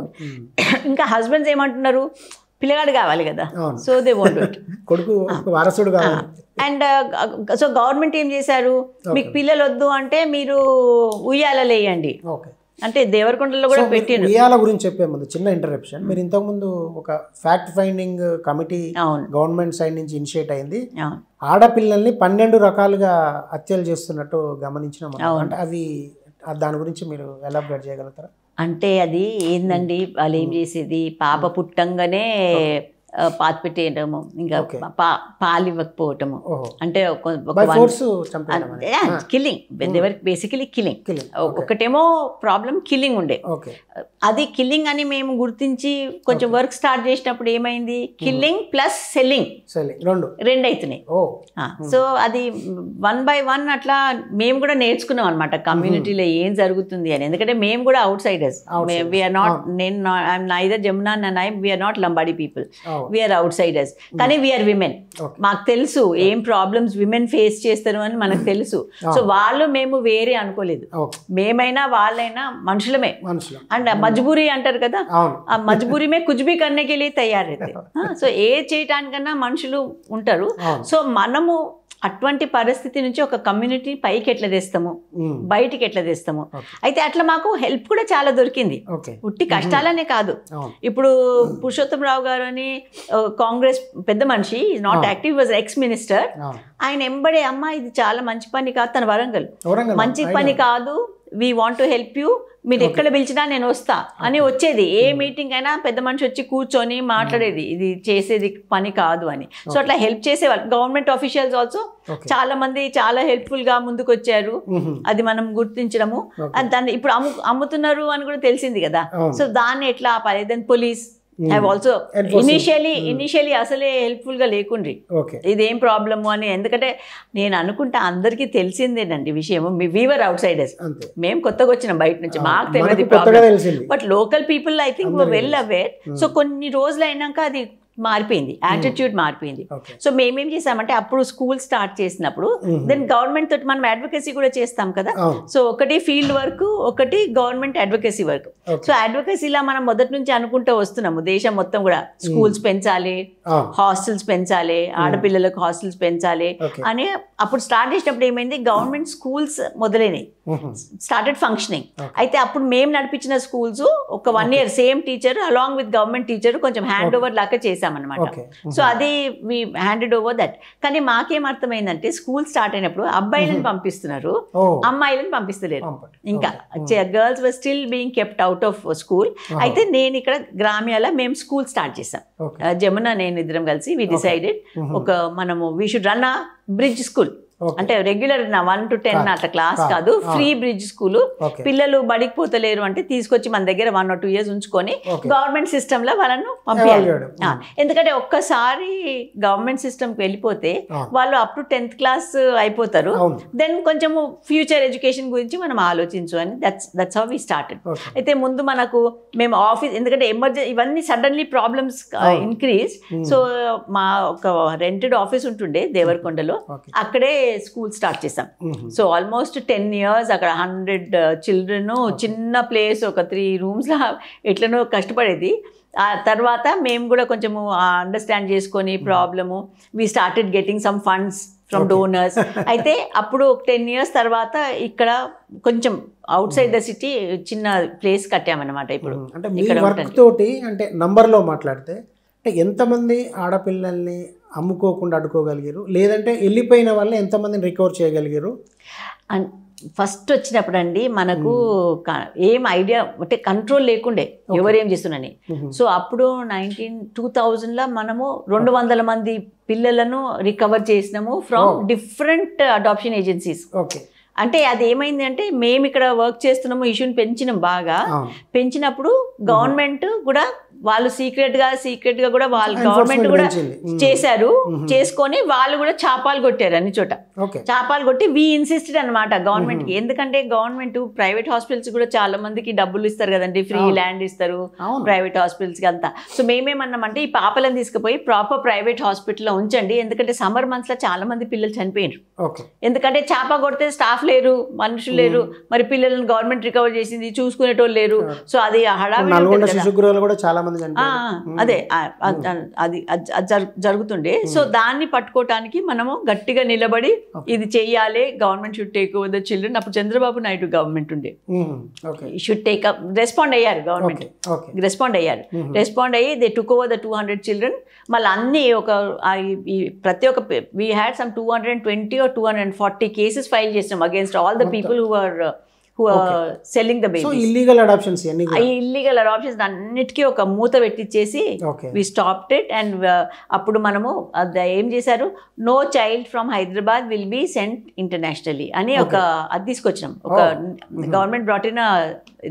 ఇంకా హస్బెండ్స్ ఏమంటున్నారు, పిల్లగాడు కావాలి కదా, సో దే వాంట్ ఇట్, కొడుకు వారసుడు కావాలి. అండ్ సో గవర్నమెంట్ ఏం చేశారు, మీకు పిల్లలు వద్దు అంటే మీరు ఉయ్యాలలో వేయండి అంటే దేవరకొండలో కూడా పెట్టిండు. ఉయ్యాల గురించి చెప్పే ముందు చిన్న ఇంటరప్షన్, మీరు ఇంతకుముందు ఒక fact finding committee government side నుంచి ఇనిషియేట్ అయింది, ఆడపిల్లల్ని 12 రకాలుగా హత్యలు చేస్తున్నట్టు గమనించినాం. అంటే అవి దాని గురించి మీరు ఎలాబరేట్ చేయగలుగుతారా? అంటే అది ఏందండి, వాళ్ళు ఏం చేసేది, పాప పుట్టంగానే పాతి పెట్టేయడము, ఇంకా పాలు ఇవ్వకపోవటము, అంటే కిల్లింగ్, బేసికలీ కిల్లింగ్. ఒకటేమో ప్రాబ్లం కిల్లింగ్ ఉండే, అది కిల్లింగ్ అని మేము గుర్తించి కొంచెం వర్క్ స్టార్ట్ చేసినప్పుడు ఏమైంది, కిల్లింగ్ ప్లస్ సెల్లింగ్ రెండు అవుతున్నాయి. సో అది 1 by 1 అట్లా మేము కూడా నేర్చుకున్నాం అనమాట కమ్యూనిటీలో ఏం జరుగుతుంది అని. ఎందుకంటే మేము కూడా అవుట్ సైడర్స్, వీఆర్ నాట్, నేను I am neither Jamuna and we are not Lambadi people, we are outsiders, కానీ వీఆర్ విమెన్. మాకు తెలుసు ఏం ప్రాబ్లమ్స్ విమెన్ ఫేస్ చేస్తారు అని మనకు తెలుసు. సో వాళ్ళు మేము వేరే అనుకోలేదు, మేమైనా వాళ్ళైనా మనుషులమే. అండ్ మజ్బూరి అంటారు కదా, ఆ మజ్బూరి మే కుచ్ భీ కర్నే కే లియే తయార్ అయితే. సో ఏ చేయటానికన్నా మనుషులు ఉంటారు. సో మనము అటువంటి పరిస్థితి నుంచి ఒక కమ్యూనిటీ పైకి ఎట్లా తెస్తాము, బయటికి ఎట్లా తెస్తాము. అయితే అట్లా మాకు హెల్ప్ కూడా చాలా దొరికింది, ఉట్టి కష్టాలనే కాదు. ఇప్పుడు పురుషోత్తం రావు గారు అని కాంగ్రెస్ పెద్ద మనిషి, not active, was ex minister. ఆయన ఎంబడే అమ్మ ఇది చాలా మంచి పని కాదు, తన వరంగల్ మంచి పని కాదు, we want to help you, మీరు ఎక్కడ పిలిచినా నేను వస్తా అని వచ్చేది. ఏ మీటింగ్ అయినా పెద్ద మనిషి వచ్చి కూర్చొని మాట్లాడేది, ఇది చేసేది పని కాదు అని. సో అట్లా హెల్ప్ చేసేవాళ్ళు. గవర్నమెంట్ ఆఫీషియల్స్ ఆల్సో చాలా మంది చాలా హెల్ప్ఫుల్ గా ముందుకు వచ్చారు, అది మనం గుర్తించడము. దాన్ని ఇప్పుడు అమ్ముతున్నారు అని కూడా తెలిసింది కదా. సో దాన్ని ఎట్లా ఆపాలి. Then police have also initially అసలే హెల్ప్ఫుల్ గా లేకుండ్రి, ఇదేం ప్రాబ్లము అని. ఎందుకంటే నేను అనుకుంటా అందరికీ తెలిసిందేనండి విషయం, వీవర్ అవుట్ సైడర్స్, మేము కొత్తగా వచ్చినాం బయట నుంచి, మాకు తెలియదు problem. But local people I think well aware. So కొన్ని రోజులు అయినాక అది మారిపోయింది, యాటిట్యూడ్ మారిపోయింది. సో మేమేం చేసామంటే అప్పుడు స్కూల్ స్టార్ట్ చేసినప్పుడు దెన్ గవర్నమెంట్ తోటి మనం అడ్వకేసీ కూడా చేస్తాం కదా. సో ఒకటి ఫీల్డ్ వర్క్, ఒకటి గవర్నమెంట్ అడ్వకేసీ వర్క్. సో అడ్వకేసీలా మనం మొదటి నుంచి అనుకుంటూ వస్తున్నాము, దేశం మొత్తం కూడా స్కూల్స్ పెంచాలి, హాస్టల్స్ పెంచాలి, ఆడపిల్లలకు హాస్టల్స్ పెంచాలి అని. అప్పుడు స్టార్ట్ చేసినప్పుడు ఏమైంది, గవర్నమెంట్ స్కూల్స్ మొదలైనవి, స్టార్టెడ్ ఫంక్షనింగ్. అయితే అప్పుడు మేము నడిపించిన స్కూల్స్ ఒక 1 year same teacher along with government teacher కొంచెం హ్యాండ్ ఓవర్ లాగా చేసామన్నమాట. సో అది వి హ్యాండెడ్ ఓవర్ దట్. కానీ మాకేం అర్థమైందంటే స్కూల్ స్టార్ట్ అయినప్పుడు అబ్బాయిలను పంపిస్తున్నారు, అమ్మాయిలను పంపిస్తలేరు. ఇంకా girls were still being kept out of school. అయితే నేను ఇక్కడ గ్రామ్యాల మేము స్కూల్ స్టార్ట్ చేసాం, జమున నేను ఇద్దరం కలిసి. వి డిసైడెడ్ ఒక మనము we should run a bridge school, అంటే రెగ్యులర్ 1 to 10 అట్లా క్లాస్ కాదు, ఫ్రీ బ్రిడ్జ్ స్కూల్. పిల్లలు బడికి పోతలేరు అంటే తీసుకొచ్చి మన దగ్గర 1 or 2 years ఉంచుకొని గవర్నమెంట్ సిస్టమ్ లో వాళ్ళను పంపించాలి. ఎందుకంటే ఒక్కసారి గవర్నమెంట్ సిస్టమ్కి వెళ్ళిపోతే వాళ్ళు అప్ టు 10th class అయిపోతారు. దెన్ కొంచెము ఫ్యూచర్ ఎడ్యుకేషన్ గురించి మనం ఆలోచించు అని, దట్స్ హౌ వి స్టార్టెడ్. అయితే ముందు మనకు మేము ఆఫీస్, ఎందుకంటే ఎమర్జెన్సీ ఇవన్నీ సడన్లీ ప్రాబ్లమ్స్ ఇంక్రీజ్. సో మా ఒక రెంటెడ్ ఆఫీస్ ఉంటుండే దేవరకొండలో, అక్కడే స్కూల్ స్టార్ట్ చేసాం. సో ఆల్మోస్ట్ 10 years అక్కడ 100 children, చిన్న ప్లేస్, ఒక 3 rooms లా ఎట్లనో కష్టపడేది. ఆ తర్వాత మేము కూడా కొంచెము అండర్స్టాండ్ చేసుకొని problem, we started getting some funds from donors. అయితే అప్పుడు 10 years తర్వాత ఇక్కడ కొంచెం అవుట్ సైడ్ ద సిటీ చిన్న ప్లేస్ కట్టామన్నమాట. ఇప్పుడు అంటే మీ వర్క్ తోటి, అంటే నంబర్లో మాట్లాడితే, అంటే ఎంతమంది ఆడపిల్లల్ని అమ్ముకోకుండా అడ్డుకోగలిగారు, లేదంటే వెళ్ళిపోయిన వాళ్ళని ఎంతమందిని రికవర్ చేయగలిగారు? అండ్ ఫస్ట్ వచ్చినప్పుడు అండి మనకు ఏం ఐడియా అంటే కంట్రోల్ లేకుండే ఎవరేం చేస్తున్నారని. సో అప్పుడు 2000లో మనము 200 మంది పిల్లలను రికవర్ చేసినాము ఫ్రమ్ డిఫరెంట్ అడాప్షన్ ఏజెన్సీస్. అంటే అది ఏమైంది అంటే మేము ఇక్కడ వర్క్ చేస్తున్నాము, ఇష్యూని పెంచినాం, బాగా పెంచినప్పుడు గవర్నమెంట్ కూడా వాళ్ళు సీక్రెట్ గా కూడా వాళ్ళు గవర్నమెంట్ కూడా చేశారు, చేసుకొని వాళ్ళు కూడా చాపాలు కొట్టారు అన్ని చోట. చాపాలు కొట్టి వి ఇన్సిస్టెడ్ అనమాట గవర్నమెంట్ కి. ఎందుకంటే గవర్నమెంట్ ప్రైవేట్ హాస్పిటల్స్ కూడా చాలా మందికి డబ్బులు ఇస్తారు కదండి, ఫ్రీ ల్యాండ్ ఇస్తారు ప్రైవేట్ హాస్పిటల్స్ కి అంతా. సో మేమేమన్నామంటే ఈ పాపలను తీసుకుపోయి ప్రాపర్ ప్రైవేట్ హాస్పిటల్లో ఉంచండి, ఎందుకంటే సమ్మర్ మంత్స్ లో చాలా మంది పిల్లలు చనిపోయారు. ఎందుకంటే చాప కొడితే స్టాఫ్ లేరు, మనుషులు లేరు, మరి పిల్లలను గవర్నమెంట్ రికవర్ చేసింది చూసుకునేటోళ్ళు లేరు. సో అది హడావిడి అదే అది జరుగుతుండే. సో దాన్ని పట్టుకోవటానికి మనము గట్టిగా నిలబడి ఇది చెయ్యాలి, government should take over the children. అప్పుడు చంద్రబాబు నాయుడు గవర్నమెంట్ ఉండే, షుడ్ టేక్ అప్, రెస్పాండ్ అయ్యారు, గవర్నమెంట్ రెస్పాండ్ అయ్యి they took over the 200 children. మళ్ళీ అన్ని ఒక ప్రతి ఒక్క we had some 220 or 240 cases file చేసాం against all the people who are selling the so babies. Illegal adoptions అన్ని ఈ ఇల్లీగల్ అడాప్షన్స్ అన్నిటికీ ఒక మూత పెట్టించేసి okay we stopped it. And అప్పుడు మనము ఏం చేశారు, no child from Hyderabad will be sent internationally అని ఒక అది తీసుకొచ్చినాం. ఒక government brought in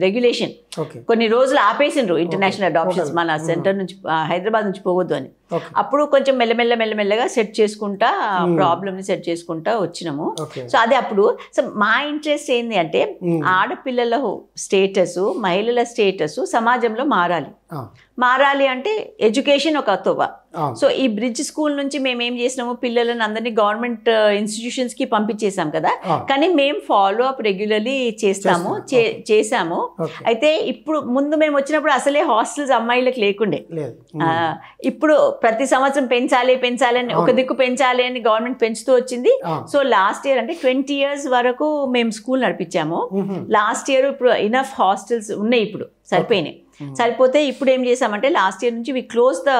regulation. Okay కొన్ని రోజులు ఆపేసిండ్రు ఇంటర్నేషనల్ అడాప్షన్స్ మన సెంటర్ నుంచి హైదరాబాద్ నుంచి పోవద్దు అని. అప్పుడు కొంచెం మెల్లమెల్లగా సెట్ చేసుకుంటా ప్రాబ్లమ్ని సెట్ చేసుకుంటా వచ్చినాము. ఓకే సో అదే అప్పుడు సో మా ఇంట్రెస్ట్ ఏంది అంటే ఆడపిల్లల స్టేటస్, మహిళల స్టేటస్ సమాజంలో మారాలి అంటే ఎడ్యుకేషన్ ఒక తోవ. సో ఈ బ్రిడ్జ్ స్కూల్ నుంచి మేము ఏం చేసినాము, పిల్లలను అందరినీ గవర్నమెంట్ ఇన్స్టిట్యూషన్స్కి పంపించేసాం కదా, కానీ మేము ఫాలో అప్ రెగ్యులర్లీ చేసాము. అయితే ఇప్పుడు ముందు మేము వచ్చినప్పుడు అసలే హాస్టల్స్ అమ్మాయిలకు లేకుండే. ఇప్పుడు ప్రతి సంవత్సరం పెంచాలి అని ఒక దిక్కు పెంచాలి అని గవర్నమెంట్ పెంచుతూ వచ్చింది. సో లాస్ట్ ఇయర్ అంటే 20 years వరకు మేము స్కూల్ నడిపించాము. లాస్ట్ ఇయర్ ఇప్పుడు ఇనఫ్ హాస్టల్స్ ఉన్నాయి, ఇప్పుడు సరిపోయినాయి. సరిపోతే ఇప్పుడు ఏం చేసామంటే లాస్ట్ ఇయర్ నుంచి వి క్లోజ్ ద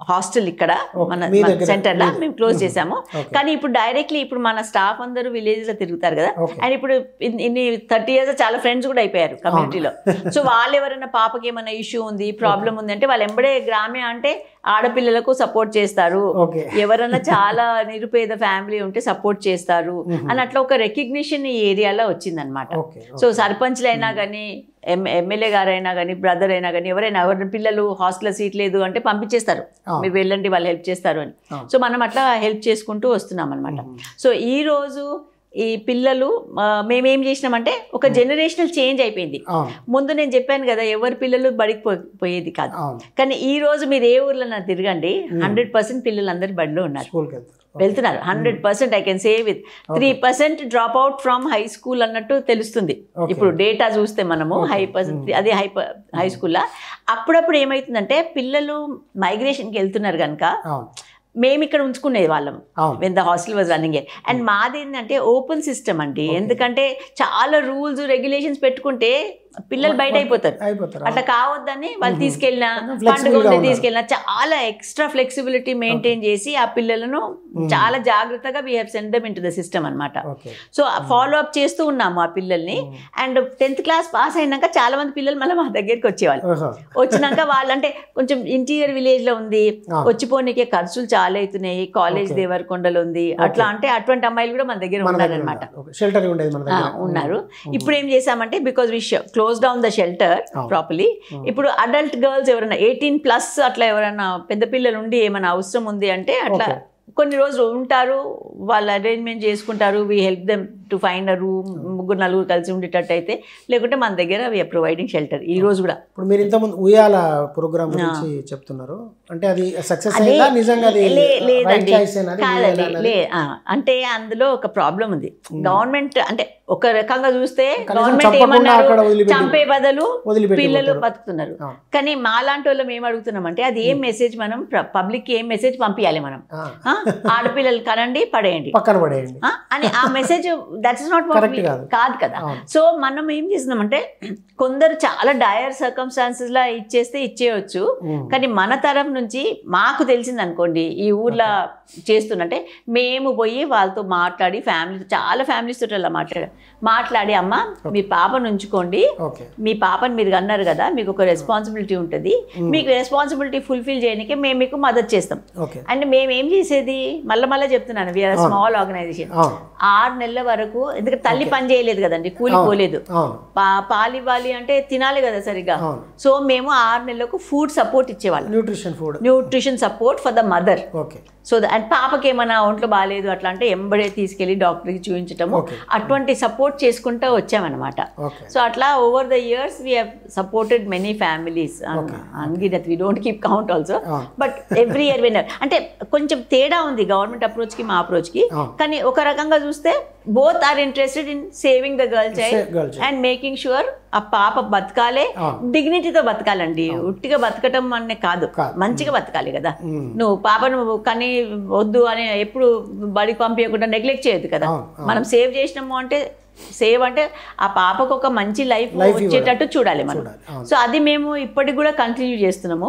హాస్టల్ ఇక్కడ మన సెంటర్లో మేము క్లోజ్ చేసాము. కానీ ఇప్పుడు డైరెక్ట్లీ ఇప్పుడు మన స్టాఫ్ అందరూ విలేజ్లో తిరుగుతారు కదా, అండ్ ఇప్పుడు ఇన్ని 30 years చాలా ఫ్రెండ్స్ కూడా అయిపోయారు కమ్యూనిటీలో. సో వాళ్ళు ఎవరైనా పాపకి ఏమైనా ఇష్యూ ఉంది, ప్రాబ్లం ఉంది అంటే వాళ్ళు ఎంబడే గ్రామ్య అంటే ఆడపిల్లలకు సపోర్ట్ చేస్తారు, ఎవరైనా చాలా నిరుపేద ఫ్యామిలీ ఉంటే సపోర్ట్ చేస్తారు అని అట్లా ఒక రికగ్నిషన్ ఈ ఏరియాలో వచ్చిందనమాట. సో సర్పంచ్లైనా కానీ ఎమ్మెల్యే గారైనా కానీ బ్రదర్ అయినా కానీ ఎవరైనా పిల్లలు హాస్టల్ సీట్ లేదు అంటే పంపించేస్తారు, మీరు వెళ్ళండి వాళ్ళు హెల్ప్ చేస్తారు అని. సో మనం అట్లా హెల్ప్ చేసుకుంటూ వస్తున్నాం అనమాట. సో ఈ రోజు ఈ పిల్లలు మేమేం చేసినామంటే ఒక జనరేషనల్ చేంజ్ అయిపోయింది. ముందు నేను చెప్పాను కదా ఎవరి పిల్లలు బడికి పోయేది కాదు, కానీ ఈ రోజు మీరు ఏ ఊర్లో తిరగండి 100% పిల్లలు అందరు బడిలో ఉన్నారు, వెళ్తున్నారు. 100% I can say with 3% drop out from high school అన్నట్టు తెలుస్తుంది ఇప్పుడు డేటా చూస్తే మనము. అది హై స్కూల్లో అప్పుడప్పుడు ఏమవుతుందంటే పిల్లలు మైగ్రేషన్కి వెళ్తున్నారు కనుక మేము ఇక్కడ ఉంచుకునేది వాళ్ళం when the hostel was running. And మాది ఏంటంటే ఓపెన్ సిస్టమ్ అండి, ఎందుకంటే చాలా రూల్స్ రెగ్యులేషన్స్ పెట్టుకుంటే పిల్లలు బయట అయిపోతారు. అట్లా కావద్దని వాళ్ళు తీసుకెళ్ళినా పండుగ తీసుకెళ్ళినా చాలా ఎక్స్ట్రా ఫ్లెక్సిబిలిటీ మెయింటైన్ చేసి ఆ పిల్లలను చాలా జాగ్రత్తగా we have send them in to the system అనమాట. సో ఫాలో అప్ చేస్తూ ఉన్నాము ఆ పిల్లల్ని. అండ్ 10th class పాస్ అయినాక చాలా మంది పిల్లలు మళ్ళీ మా దగ్గరికి వచ్చేవాళ్ళు. వచ్చినాక వాళ్ళంటే కొంచెం ఇంటీరియర్ విలేజ్ లో ఉంది, వచ్చిపోనీకే ఖర్చులు చాలా అవుతున్నాయి, కాలేజ్ దేవరకొండలో ఉంది, అట్లా అంటే అటువంటి అమ్మాయిలు కూడా మన దగ్గర ఉన్నారనమాట, ఉన్నారు. ఇప్పుడు ఏం చేసామంటే because we close down the shelter properly, ఇప్పుడు అడల్ట్ గర్ల్స్ ఎవరైనా 18+ అట్లా ఎవరైనా పెద్ద పిల్లలు ఉండి ఏమైనా అవసరం ఉంది అంటే అట్లా కొన్ని రోజులు ఉంటారు, వాళ్ళు అరేంజ్మెంట్ చేసుకుంటారు. We help them to find a room, 3-4 కలిసి ఉండేటట్టు అయితే, లేకుంటే మన దగ్గర వీఆర్ ప్రొవైడింగ్ షెల్టర్ ఈ రోజు కూడా. ఇప్పుడు మీరు ఇంతకుముందు ఉయ్యాల ప్రోగ్రామ్ గురించి చెప్తున్నారు, అంటే అది సక్సెస్ అయ్యిందా నిజంగా? లేదండి, అంటే అందులో ఒక ప్రాబ్లం ఉంది. గవర్నమెంట్ అంటే ఒక రకంగా చూస్తే గవర్నమెంట్ ఏమన్నారు, చంపే బదులు పిల్లలు బతుకుతున్నారు. కానీ మాలాంటి వాళ్ళం ఏం అడుగుతున్నాం అంటే అది ఏం మెసేజ్, మనం పబ్లిక్ ఏం మెసేజ్ పంపించాలి, మనం ఆడపిల్లలు కనండి పడేయండి పక్కన పడేయండి అని ఆ మెసేజ్ దట్ ఇస్ నాట్ కాదు కదా. సో మనం ఏం చేస్తున్నామంటే కొందరు చాలా డయర్ సర్కమ్స్టాన్సెస్ లా ఇచ్చేయచ్చు, కానీ మన తరఫు నుంచి మాకు తెలిసింది అనుకోండి ఈ ఊర్లో చేస్తున్నట్టే మేము పోయి వాళ్ళతో మాట్లాడి చాలా ఫ్యామిలీస్ తోటి అలా మాట్లాడి అమ్మ మీ పాపను ఉంచుకోండి, మీ పాపని మీరు అన్నారు కదా, మీకు ఒక రెస్పాన్సిబిలిటీ ఉంటుంది, మీకు రెస్పాన్సిబిలిటీ ఫుల్ఫిల్ చేయడానికి మేము మీకు మద్దతు చేస్తాం. అండ్ మేము ఏం చేసేది మళ్ళీ చెప్తున్నాను, వీఆర్ స్మాల్ ఆర్గనైజేషన్. 6 నెలల వరకు, ఎందుకంటే తల్లి పని చేయలేదు కదండి, కూలిపోలేదు, పాలు ఇవ్వాలి అంటే తినాలి కదా సరిగ్గా. సో మేము 6 నెలలకు ఫుడ్ సపోర్ట్ ఇచ్చేవాళ్ళం, nutrition support for the mother. So and పాపకి ఏమైనా ఒంట్లో బాగాలేదు అట్లా అంటే ఎంబడే తీసుకెళ్ళి డాక్టర్కి చూపించటము, అటువంటి సపోర్ట్ చేసుకుంటూ వచ్చామన్నమాట. సో అట్లా over the years we have supported many families. అన్గినత్ we don't keep count also, but every year winner. అంటే కొంచెం తేడా ఉంది గవర్నమెంట్ అప్రోచ్కి మా అప్రోచ్కి, కానీ ఒక రకంగా చూస్తే both are interested in saving the girl child and making sure ఆ పాప బతకాలే, డిగ్నిటీతో బతకాలండి. ఉట్టిగా బతకటం అనే కాదు, మంచిగా బతకాలి కదా. నువ్వు పాపను కానీ వద్దు అని ఎప్పుడు బడికి పంపించకుండా నెగ్లెక్ట్ చేయొద్దు కదా. మనం సేవ్ చేసినాము అంటే సేవ్ అంటే ఆ పాపకు ఒక మంచి లైఫ్ వచ్చేటట్టు చూడాలి మనం. సో అది మేము ఇప్పటికి కూడా కంటిన్యూ చేస్తున్నాము.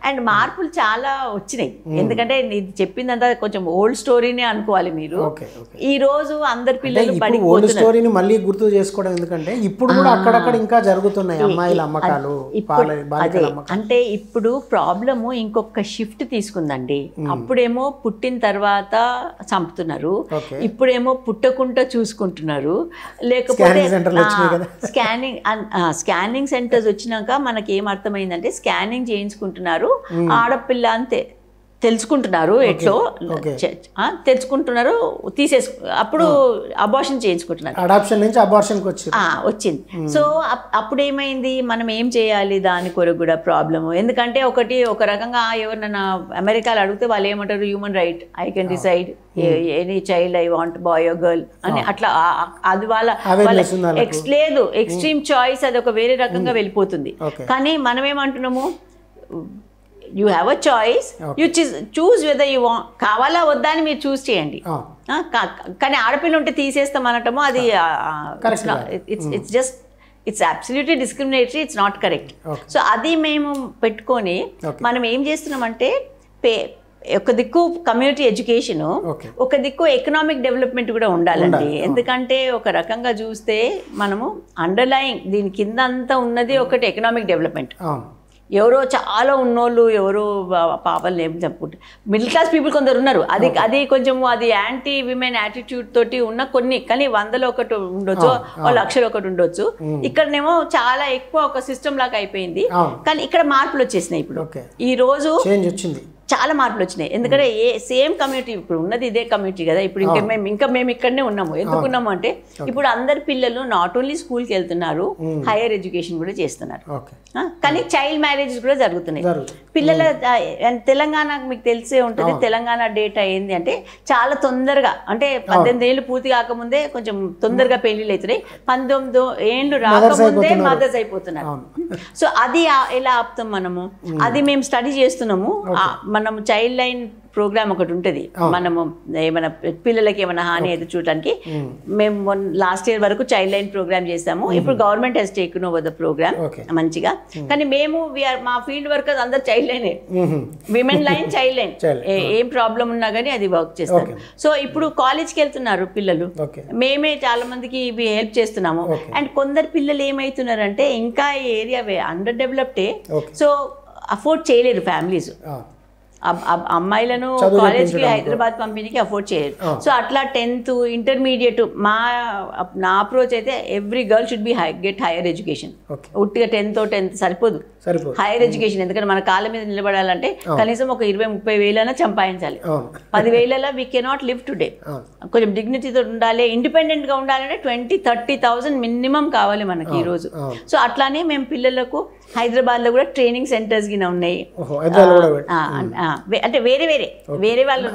అండ్ మార్పులు చాలా వచ్చినాయి, ఎందుకంటే ఇది చెప్పిందంతా కొంచెం ఓల్డ్ స్టోరీనే అనుకోవాలి మీరు. ఈ రోజు అందరు పిల్లలు ఓల్డ్ స్టోరీని మళ్ళీ గుర్తు చేసుకోవడం, ఎందుకంటే ఇప్పుడు కూడా అక్కడక్కడ ఇంకా జరుగుతున్నాయి అమ్మాయిల అమ్మకాలు. అంటే ఇప్పుడు ప్రాబ్లము ఇంకొక షిఫ్ట్ తీసుకుందండి. అప్పుడేమో పుట్టిన తర్వాత చంపుతున్నారు, ఇప్పుడేమో పుట్టకుండా చూసుకుంటున్నారు. లేకపోతే స్కానింగ్ సెంటర్స్ వచ్చినాక మనకి ఏం అర్థమైందంటే స్కానింగ్ చేయించుకుంటున్నారు, ఆడపిల్ల అంతే తెలుసుకుంటున్నారు, ఎట్లో తెలుసుకుంటున్నారు, అప్పుడు అబార్షన్ చేయించుకుంటున్నారు. అడాప్షన్ నుంచి అబార్షన్కి వచ్చింది. సో అప్పుడు ఏమైంది, మనం ఏం చేయాలి దాని కొరకు కూడా ప్రాబ్లము. ఎందుకంటే ఒక రకంగా ఎవరినైనా అమెరికాలో అడిగితే వాళ్ళు ఏమంటారు, human right, I can decide any child I want boy or girl అని. అట్లా అది వాళ్ళ లేదు, ఎక్స్ట్రీమ్ చాయిస్, అది ఒక వేరే రకంగా వెళ్ళిపోతుంది. కానీ మనం ఏమంటున్నాము, you have a choice, you choose whether you want, కావాలా వద్దా అని మీరు చూస్ చేయండి. కానీ ఆడపిల్ల ఉంటే తీసేస్తాం అనటము అది it's just it's absolutely discriminatory, it's not correct. So అది మేము పెట్టుకొని మనం ఏం చేస్తున్నామంటే ఒక దిక్కు కమ్యూనిటీ ఎడ్యుకేషను, ఒక దిక్కు ఎకనామిక్ డెవలప్మెంట్ కూడా ఉండాలండి. ఎందుకంటే ఒక రకంగా చూస్తే మనము అండర్లయింగ్ దీని కింద అంతా ఉన్నది ఒకటి ఎకనామిక్ డెవలప్మెంట్. ఎవరో చాలా ఉన్నోళ్ళు, ఎవరో పాపలు ఏం చెప్పుకుంటారు, మిడిల్ క్లాస్ పీపుల్ కొందరు ఉన్నారు, అది కొంచెము అది యాంటీ విమెన్ యాటిట్యూడ్ తోటి ఉన్న కొన్ని, కానీ 100లో ఒకటి ఉండొచ్చు, 1,00,000 ఒకటి ఉండొచ్చు. ఇక్కడనేమో చాలా ఎక్కువ ఒక సిస్టమ్ లాగా అయిపోయింది. కానీ ఇక్కడ మార్పులు వచ్చేసినాయి. ఇప్పుడు ఈ రోజు చాలా మార్పులు వచ్చినాయి. ఎందుకంటే సేమ్ కమ్యూనిటీ, ఇప్పుడు ఉన్నది ఇదే కమ్యూనిటీ కదా. ఇప్పుడు ఇంకా మేము ఇక్కడనే ఉన్నాము. ఎందుకున్నాము అంటే ఇప్పుడు అందరు పిల్లలు నాట్ ఓన్లీ స్కూల్కి వెళ్తున్నారు, హైయర్ ఎడ్యుకేషన్ కూడా చేస్తున్నారు. కానీ చైల్డ్ మ్యారేజెస్ కూడా జరుగుతున్నాయి. పిల్లల తెలంగాణ మీకు తెలిసే ఉంటుంది, తెలంగాణ డేటా ఏంది అంటే చాలా తొందరగా, అంటే 18 ఏళ్ళు పూర్తి కాకముందే కొంచెం తొందరగా పెళ్లిళ్ళు అవుతున్నాయి. 19 ఏళ్ళు రాకముందే మదర్స్ అయిపోతున్నారు. సో అది ఎలా ఆపుతాం మనము, అది మేము స్టడీ చేస్తున్నాము. మనం చైల్డ్ లైన్ ప్రోగ్రామ్ ఒకటి ఉంటుంది, మనము ఏమైనా పిల్లలకి ఏమైనా హాని అయితే చూడటానికి. మేము లాస్ట్ ఇయర్ వరకు చైల్డ్ లైన్ ప్రోగ్రామ్ చేసాము. ఇప్పుడు government has taken over the program మంచిగా. కానీ మేము మా ఫీల్డ్ వర్కర్స్ అందరు చైల్డ్ లైనే, విమెన్ లైన్, చైల్డ్ లైన్, ఏం ప్రాబ్లం ఉన్నా కానీ అది వర్క్ చేస్తాం. సో ఇప్పుడు కాలేజ్కి వెళ్తున్నారు పిల్లలు, మేమే చాలా మందికి ఇవి హెల్ప్ చేస్తున్నాము. అండ్ కొందరు పిల్లలు ఏమవుతున్నారంటే ఇంకా ఈ ఏరియా అండర్ డెవలప్డే, సో అఫోర్డ్ చేయలేరు ఫ్యామిలీస్. అమ్మాయిలను కాలేజ్కి హైదరాబాద్ పంపిణీకి అఫోర్డ్ చేయరు. సో అట్లా 10th ఇంటర్మీడియట్ నా అప్రోచ్ అయితే every girl should be get higher education. ఉట్టిగా 10th సరిపోదు, హైయర్ ఎడ్యుకేషన్. ఎందుకంటే మన కాళ్ళ మీద నిలబడాలంటే కనీసం ఒక 20-30 వేలైనా సంపాదించాలి. 10,000 వీ కెనాట్ లివ్ టుడే. కొంచెం డిగ్నిటీతో ఉండాలి, ఇండిపెండెంట్ గా ఉండాలంటే 20-30,000 మినిమం కావాలి మనకి ఈ రోజు. సో అట్లానే మేము పిల్లలకు హైదరాబాద్ లో కూడా ట్రైనింగ్ సెంటర్స్ గిన ఉన్నాయి. అంటే వేరే వాళ్ళు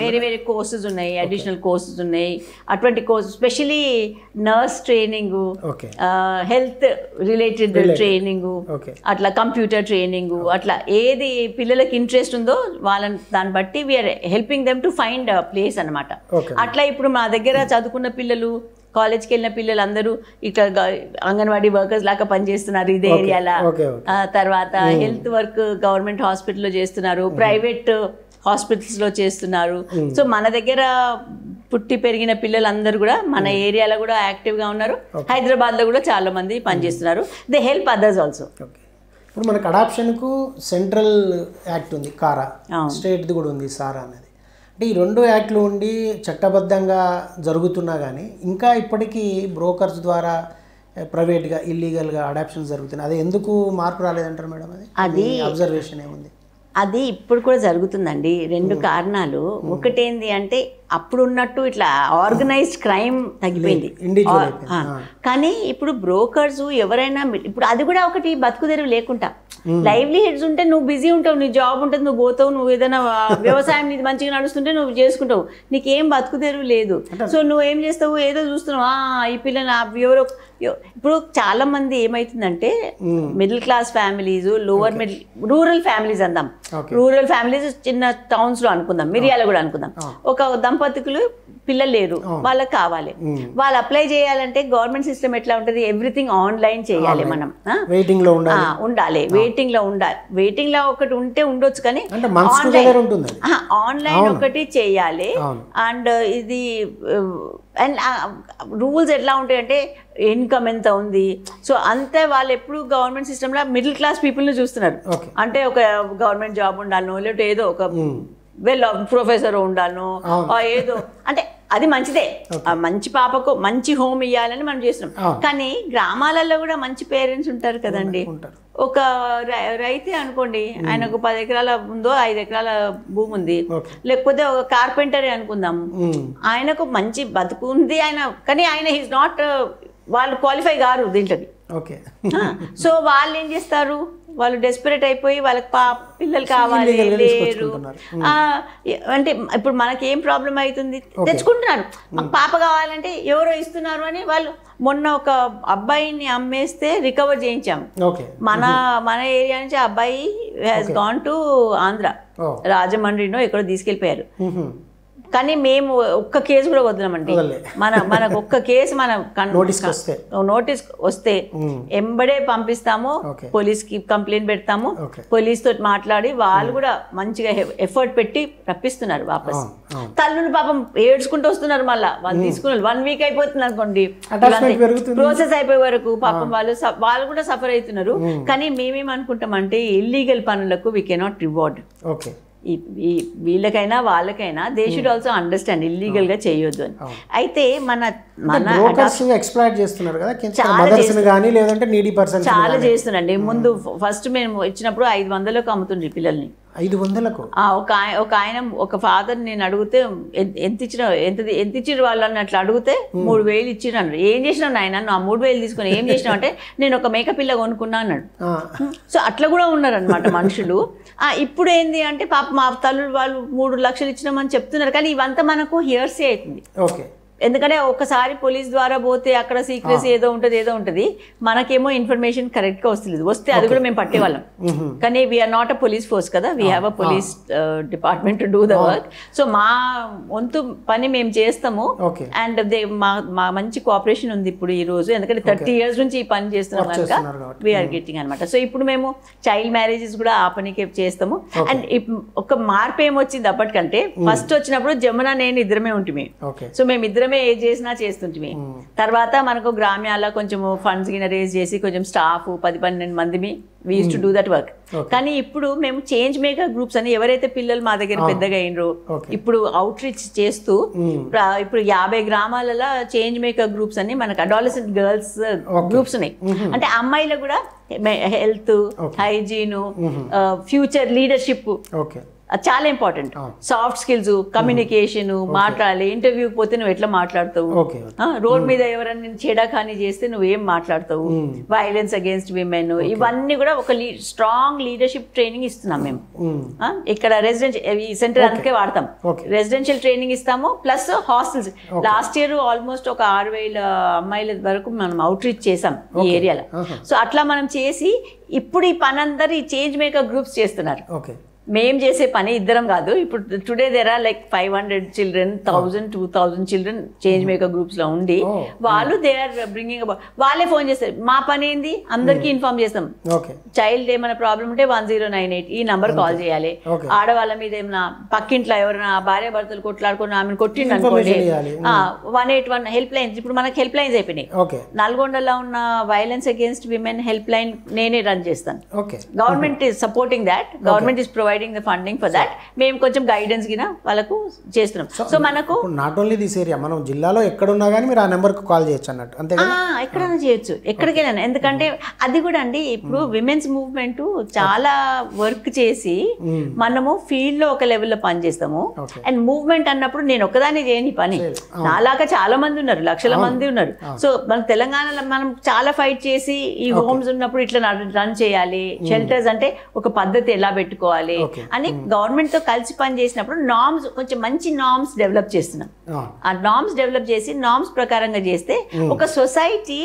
వేరే కోర్సెస్ ఉన్నాయి, అడిషనల్ కోర్సెస్ ఉన్నాయి. అటువంటి course specially nurse training, health related training, అట్లా కంప్యూటర్ ట్రైనింగ్, అట్లా ఏది పిల్లలకి ఇంట్రెస్ట్ ఉందో వాళ్ళని దాన్ని బట్టి we're helping them to find place అనమాట. అట్లా ఇప్పుడు మా దగ్గర చదువుకున్న పిల్లలు, కాలేజ్కి వెళ్ళిన పిల్లలు అందరూ ఇక్కడ అంగన్వాడీ వర్కర్స్ లాగా పనిచేస్తున్నారు ఇదే ఏరియాలో. తర్వాత హెల్త్ వర్క్ గవర్నమెంట్ హాస్పిటల్లో చేస్తున్నారు, ప్రైవేట్ హాస్పిటల్స్లో చేస్తున్నారు. సో మన దగ్గర పుట్టి పెరిగిన పిల్లలందరూ కూడా మన ఏరియాలో కూడా యాక్టివ్గా ఉన్నారు. హైదరాబాద్లో కూడా చాలా మంది పనిచేస్తున్నారు. They help others also. ఇప్పుడు మనకు అడాప్షన్కు సెంట్రల్ యాక్ట్ ఉంది, కారా, స్టేట్ది కూడా ఉంది, సారా అనేది. అంటే ఈ 2 యాక్ట్లు ఉండి చట్టబద్ధంగా జరుగుతున్నా కానీ ఇంకా ఇప్పటికీ బ్రోకర్స్ ద్వారా ప్రైవేట్గా ఇల్లీగల్గా అడాప్షన్స్ జరుగుతున్నాయి. అది ఎందుకు మార్పు రాలేదంటారు మేడం? అది అబ్జర్వేషన్ ఏముంది? అది ఇప్పుడు కూడా జరుగుతుందండి. 2 కారణాలు. ఒకటేంది అంటే అప్పుడు ఉన్నట్టు ఇట్లా ఆర్గనైజ్డ్ క్రైమ్ తగ్గిపోయింది, కానీ ఇప్పుడు బ్రోకర్స్ ఎవరైనా ఇప్పుడు అది కూడా ఒకటి బతుకుదెరువు లేకుండా లైవ్లీహుడ్స్ ఉంటే నువ్వు బిజీ ఉంటావు, నీ జాబ్ ఉంటుంది, నువ్వు పోతావు, నువ్వు ఏదైనా వ్యవసాయం నీది మంచిగా నడుస్తుంటే నువ్వు చేసుకుంటావు, నీకేం బతుకుదెరువు లేదు. సో నువ్వేం చేస్తావు, ఏదో చూస్తున్నావు, ఈ పిల్లలు ఎవరో. ఇప్పుడు చాలా మంది ఏమవుతుందంటే middle class families, lower middle, rural families అందాం, రూరల్ ఫ్యామిలీస్ చిన్న టౌన్స్ లో అనుకుందాం, మిరియాల కూడా అనుకుందాం. ఒక దంపతులు పిల్లలు లేరు, వాళ్ళకి కావాలి. వాళ్ళు అప్లై చేయాలంటే గవర్నమెంట్ సిస్టమ్ ఎట్లా ఉంటుంది, ఎవ్రీథింగ్ ఆన్లైన్ చేయాలి. మనం వెయిటింగ్ లో ఉండాలి, వెయిటింగ్ లో ఉండాలి. వెయిటింగ్ లో ఒకటి ఉంటే ఉండొచ్చు, కానీ ఆన్లైన్ ఒకటి చేయాలి. అండ్ ఇది అండ్ రూల్స్ ఎట్లా ఉంటాయంటే ఇన్కమ్ ఎంత ఉంది, సో అంతే. వాళ్ళు ఎప్పుడు గవర్నమెంట్ సిస్టంలో మిడిల్ క్లాస్ పీపుల్ని చూస్తున్నారు. అంటే ఒక గవర్నమెంట్ జాబ్ ఉండాలనో, లేకపోతే ఏదో ఒక ప్రొఫెసర్ ఉండాలనో, ఏదో అంటే అది మంచిదే. మంచి పాపకు మంచి హోమ్ ఇవ్వాలని మనం చేస్తున్నాం. కానీ గ్రామాలలో కూడా మంచి పేరెంట్స్ ఉంటారు కదండి. ఒక రైతే అనుకోండి, ఆయన ఒక 10 ఎకరాల ఉందో 5 ఎకరాల భూమి ఉంది, లేకపోతే ఒక కార్పెంటరే అనుకుందాము, ఆయనకు మంచి బతుకు ఉంది ఆయన, కానీ ఆయన ఈజ్ నాట్, వాళ్ళు క్వాలిఫై కారు దీంట్లోకి. సో వాళ్ళు ఏం చేస్తారు, వాళ్ళు డెస్పరేట్ అయిపోయి వాళ్ళకి పిల్లలు కావాలి, లేరు అంటే ఇప్పుడు మనకి ఏం ప్రాబ్లం అవుతుంది, తెచ్చుకుంటున్నారు. మాకు పాప కావాలంటే ఎవరో ఇస్తున్నారు అని వాళ్ళు. మొన్న ఒక అబ్బాయిని అమ్మేస్తే రికవర్ చేయించాము. మన ఏరియా నుంచి ఆ అబ్బాయి హ్యాస్ గాన్ టు ఆంధ్ర, రాజమండ్రినో ఎక్కడో తీసుకెళ్ళిపోయారు. కానీ మేము ఒక్క కేసు కూడా వదిలామండి. మనకు ఒక్క కేసు మన నోటీస్ వస్తే ఎంబడే పంపిస్తాము, పోలీస్కి కంప్లైంట్ పెడతాము. పోలీస్ తోటి మాట్లాడి వాళ్ళు కూడా మంచిగా ఎఫర్ట్ పెట్టి రప్పిస్తున్నారు వాపస్. తల్లులు పాపం ఏడ్చుకుంటూ వస్తున్నారు. మళ్ళీ వాళ్ళు తీసుకున్నారు 1 వీక్ అయిపోతుంది అనుకోండి, ప్రాసెస్ అయిపోయే వరకు పాపం వాళ్ళు కూడా సఫర్ అవుతున్నారు. కానీ మేమేమనుకుంటామంటే ఇల్లీగల్ పనులకు వీ కెనాట్ రివార్డ్. వీళ్ళకైనా వాళ్ళకైనా they should also understand illegal గా చేయొద్దు అని. అయితే చాలా చేస్తున్నాండి. ముందు ఫస్ట్ మేము ఇచ్చినప్పుడు 500కు అమ్ముతుండ్రి పిల్లల్ని. 500కు ఒక ఆయన ఒక ఫాదర్ నేను అడిగితే ఎంత ఇచ్చిన వాళ్ళని అట్లా అడిగితే 3000 ఇచ్చిర్రు అన్నాడు. ఏం చేసినావు నాయన, నువ్వు ఆ 3000 తీసుకొని ఏం చేసినావు అంటే నేను ఒక మేక పిల్ల కొనుక్కున్నా అన్నాడు. సో అట్లా కూడా ఉన్నారు అనమాట మనుషులు. ఇప్పుడు ఏంది అంటే పాప మా తల్లులు వాళ్ళు 3 లక్షలు ఇచ్చినామని చెప్తున్నారు, కానీ ఇవంతా మనకు హియర్సే అవుతుంది. ఎందుకంటే ఒకసారి పోలీస్ ద్వారా పోతే అక్కడ సీక్రెసీ ఏదో ఉంటుంది, మనకేమో ఇన్ఫర్మేషన్ కరెక్ట్గా వస్తే అది కూడా మేము పట్టేవాళ్ళం. కానీ we are not a police force కదా, we have a police department to do the work. So మా వంతు పని మేము చేస్తాము. అండ్ మా మంచి కోఆపరేషన్ ఉంది ఇప్పుడు ఈ రోజు, ఎందుకంటే 30 years నుంచి ఈ పని చేస్తున్నాం కనుక వీఆర్ గెట్టింగ్ అనమాట. సో ఇప్పుడు మేము చైల్డ్ మ్యారేజెస్ కూడా ఆ పనికి చేస్తాము. అండ్ ఒక మార్పు ఏమొచ్చింది అప్పటికంటే, ఫస్ట్ వచ్చినప్పుడు జమున నేను ఇద్దరమే ఉంటుంది. సో మేము ఇద్దరమే ఏ చేసినా చేస్తుంటిమి. తర్వాత మనకు గ్రామ్యాల కొంచెం ఫండ్స్ గిన రేజ్ చేసి కొంచెం స్టాఫ్ 10-12 మందిమి we use to do that work. కానీ ఇప్పుడు మేము చేంజ్ మేకర్ గ్రూప్స్ అని ఎవరైతే పిల్లలు మా దగ్గర పెద్దగా అయినరో ఇప్పుడు అవుట్ రీచ్ చేస్తూ ఇప్పుడు 50 గ్రామాలలో చేంజ్ మేకర్ గ్రూప్స్ అని మనకు అడాలసెంట్ గర్ల్స్ గ్రూప్స్ ఉన్నాయి. అంటే అమ్మాయిలు కూడా హెల్త్, హైజీన్, ఫ్యూచర్ లీడర్షిప్ చాలా ఇంపార్టెంట్. సాఫ్ట్ స్కిల్స్, కమ్యూనికేషన్, మాట్లాడాలి. ఇంటర్వ్యూకి పోతే నువ్వు ఎట్లా మాట్లాడతావు, రోడ్ మీద ఎవరైనా చెడాఖానీ చేస్తే నువ్వు ఏం మాట్లాడతావు, వైలెన్స్ అగేన్స్ట్ విమెన్, ఇవన్నీ కూడా ఒక స్ట్రాంగ్ లీడర్షిప్ ట్రైనింగ్ ఇస్తున్నాం మేము. ఇక్కడ రెసిడెన్షియల్ ఈ సెంటర్ అందుకే వాడతాం. రెసిడెన్షియల్ ట్రైనింగ్ ఇస్తాము, plus hostels. Last year almost ఒక 6000 అమ్మాయిల వరకు మనం అవుట్ రీచ్ చేసాం ఈ ఏరియాలో. సో అట్లా మనం చేసి ఇప్పుడు ఈ పని అందరు ఈ చేంజ్ మేకర్ గ్రూప్స్ చేస్తున్నారు. మేము చేసే పని ఇద్దరం కాదు. ఇప్పుడు today there are like 500 children, 1000-2000 children change maker groups లో ఉండి వాళ్ళు దే ఆర్ బ్రింగింగ్ అబౌట్. వాళ్ళే ఫోన్ చేస్తారు. మా పని ఏంది అందరికీ ఇన్ఫార్మ్ చేస్తాం. చైల్డ్ ఏమైనా ప్రాబ్లం ఉంటే 1098 ఈ నంబర్ కాల్ చేయాలి. ఆడవాళ్ళ మీద ఏమైనా పక్కింట్లో ఎవరైనా భార్య భర్తలు కొట్లాడుకుని ఆమెను కొట్టిండు అనుకోండి 181 హెల్ప్ లైన్స్. ఇప్పుడు మనకి హెల్ప్ లైన్స్ అయిపోయినాయి. నల్గొండలో ఉన్న violence against women help line నేనే రన్ చేస్తాను. Government is supporting that, government is providing the funding for that. మేము కొంచెం గైడెన్స్ గిన వాళ్ళకు చేస్తున్నాం. సో మనకు నాట్ ఓన్లీ దిస్ ఏరియా, మనం జిల్లాలో ఎక్కడున్నా కానీ మీరు ఆ నెంబర్కి కాల్ చేయొచ్చు అన్నట్టు. అంతే ఎక్కడైనా చేయొచ్చు, ఎక్కడికైనా. ఎందుకంటే అది కూడా అండి ఇప్పుడు విమెన్స్ మూవ్మెంట్ చాలా వర్క్ చేసి మనము ఫీల్డ్ లో ఒక లెవెల్లో పని చేస్తాము. అండ్ మూవ్మెంట్ అన్నప్పుడు నేను ఒకదాన్ని చేయని పని, నాలాగా చాలా మంది ఉన్నారు, లక్షల మంది ఉన్నారు. సో మన తెలంగాణలో మనం చాలా ఫైట్ చేసి ఈ హోమ్స్ ఉన్నప్పుడు ఇట్లా రన్ చేయాలి, షెల్టర్స్ అంటే ఒక పద్ధతి ఎలా పెట్టుకోవాలి అని గవర్నమెంట్ తో కలిసి పని చేసినప్పుడు నార్మ్స్, కొంచెం మంచి నార్మ్స్ డెవలప్ చేస్తున్నాం. ఆ నార్మ్స్ డెవలప్ చేసి నార్మ్స్ ప్రకారంగా చేస్తే ఒక సొసైటీ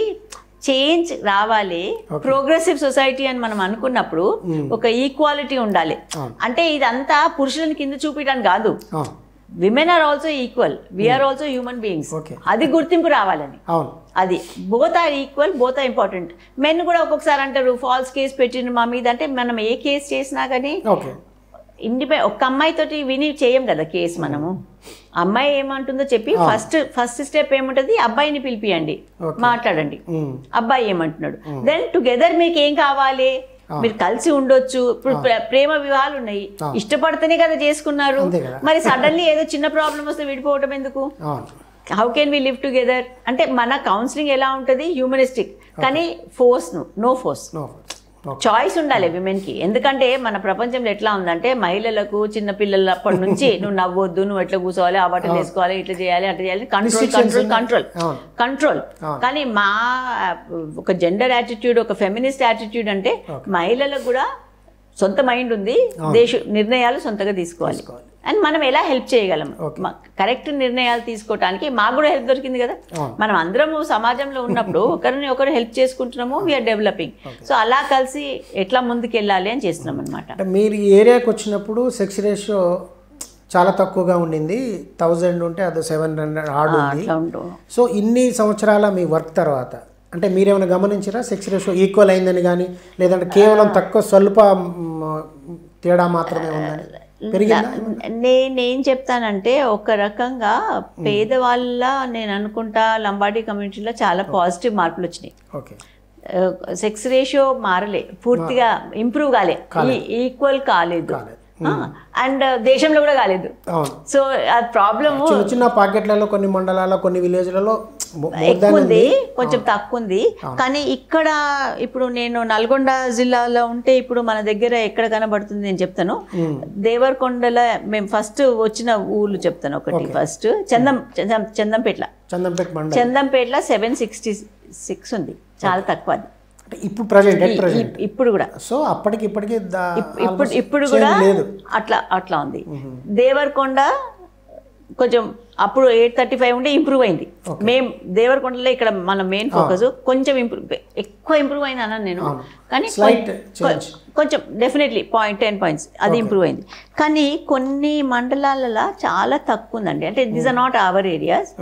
చేంజ్ రావాలి. ప్రోగ్రెసివ్ సొసైటీ అని మనం అనుకున్నప్పుడు ఒక ఈక్వాలిటీ ఉండాలి. అంటే ఇదంతా పురుషులను కింద చూపించడానికి కాదు, women are also equal, we're also human beings. Okay. అది గుర్తింపు రావాలని. అవును. అది both are equal, both are important. Men కూడా ఒక్కొక్కసారి అంటారు ఫాల్స్ కేసు పెట్టిండ్రు మా మీద. అంటే మనం ఏ కేసు చేసినా కానీ ఓకే ఒక్క అమ్మాయితోటి విని చేయం కదా కేసు మనము. అమ్మాయి ఏమంటుందో చెప్పి ఫస్ట్ స్టెప్ ఏముంటుంది, అబ్బాయిని పిలిపియండి, మాట్లాడండి, అబ్బాయి ఏమంటున్నాడు, దెన్ టుగెదర్ మీకు ఏం కావాలి, మీరు కలిసి ఉండొచ్చు. ఇప్పుడు ప్రేమ వివాహాలు ఉన్నాయి, ఇష్టపడితేనే కదా చేసుకున్నారు. మరి సడన్లీ ఏదో చిన్న ప్రాబ్లం వస్తే విడిపోవటం ఎందుకు? How can we live together అంటే మన కౌన్సిలింగ్ ఎలా ఉంటుంది, హ్యూమనిస్టిక్, కానీ నో ఫోర్స్, చాయిస్ ఉండాలి విమెన్కి. ఎందుకంటే మన ప్రపంచంలో ఎట్లా ఉందంటే మహిళలకు చిన్న పిల్లలప్పటి నుంచి నువ్వు నవ్వొద్దు, నువ్వు ఎట్లా కూర్చోవాలి, ఆ బట్టలు వేసుకోవాలి, ఇట్లా చేయాలి, అట్లా చేయాలి, కంట్రోల్. కానీ మా ఒక జెండర్ యాటిట్యూడ్, ఒక ఫెమినిస్ట్ యాటిట్యూడ్ అంటే మహిళలకు కూడా సొంత మైండ్ ఉంది, నిర్ణయాలు సొంతగా తీసుకోవాలి. అండ్ మనం ఎలా హెల్ప్ చేయగలం, కరెక్ట్ నిర్ణయాలు తీసుకోవడానికి మాకు కూడా హెల్ప్ దొరికింది కదా. మనం అందరము సమాజంలో ఉన్నప్పుడు ఒకరిని ఒకరు హెల్ప్ చేసుకుంటున్నాము, వీఆర్ డెవలపింగ్. సో అలా కలిసి ఎట్లా ముందుకు వెళ్ళాలి అని చేస్తున్నాం అనమాట. మీరు ఈ ఏరియాకి వచ్చినప్పుడు సెక్స్ రేషియో చాలా తక్కువగా ఉండింది, 1000 ఉంటే అది 700 హార్డ్ ఉంది. సో ఇన్ని సంవత్సరాల మీ వర్క్ తర్వాత అంటే మీరేమైనా గమనించారా సెక్స్ రేషియో ఈక్వల్ అయిందని కానీ, లేదంటే కేవలం తక్కువ స్వల్ప తేడా మాత్రమే ఉందని? నేనేం చెప్తానంటే ఒక రకంగా పేదవాళ్ళ నేను అనుకుంటా లంబాడీ కమ్యూనిటీలో చాలా పాజిటివ్ మార్పులు వచ్చినాయి. సెక్స్ రేషియో మారలే, పూర్తిగా ఇంప్రూవ్ కాలే, ఈక్వల్ కాలేదు, అండ్ దేశంలో కూడా కాలేదు. సో ఆ ప్రాబ్లమ్ చిన్న పాకెట్లలో కొన్ని మండలాల్లో కొన్ని విలేజ్లలో ఎక్కువ ఉంది, కొంచెం తక్కువ ఉంది. కానీ ఇక్కడ ఇప్పుడు నేను నల్గొండ జిల్లాలో ఉంటే ఇప్పుడు మన దగ్గర ఎక్కడ కనబడుతుంది నేను చెప్తాను. దేవరకొండలో మేము ఫస్ట్ వచ్చిన ఊళ్ళు చెప్తాను. ఒకటి ఫస్ట్ చందంపేటలో 766 ఉంది, చాలా తక్కువ అది ఇప్పుడు ప్రెజెంట్ ఇప్పుడు కూడా. సో అప్పటికి ఇప్పటికి ఇప్పుడు కూడా అట్లా ఉంది. దేవరకొండ కొంచెం అప్పుడు 835 ఉంటే ఇంప్రూవ్ అయింది. మేము దేవరకొండలో ఇక్కడ మన మెయిన్ ఫోకస్ కొంచెం ఎక్కువ ఇంప్రూవ్ అయింది అన్నాను నేను, కానీ కొంచెం డెఫినెట్లీ 10 points అది ఇంప్రూవ్ అయింది. కానీ కొన్ని మండలాలలో చాలా తక్కువ ఉందండి. అంటే these are not our areas.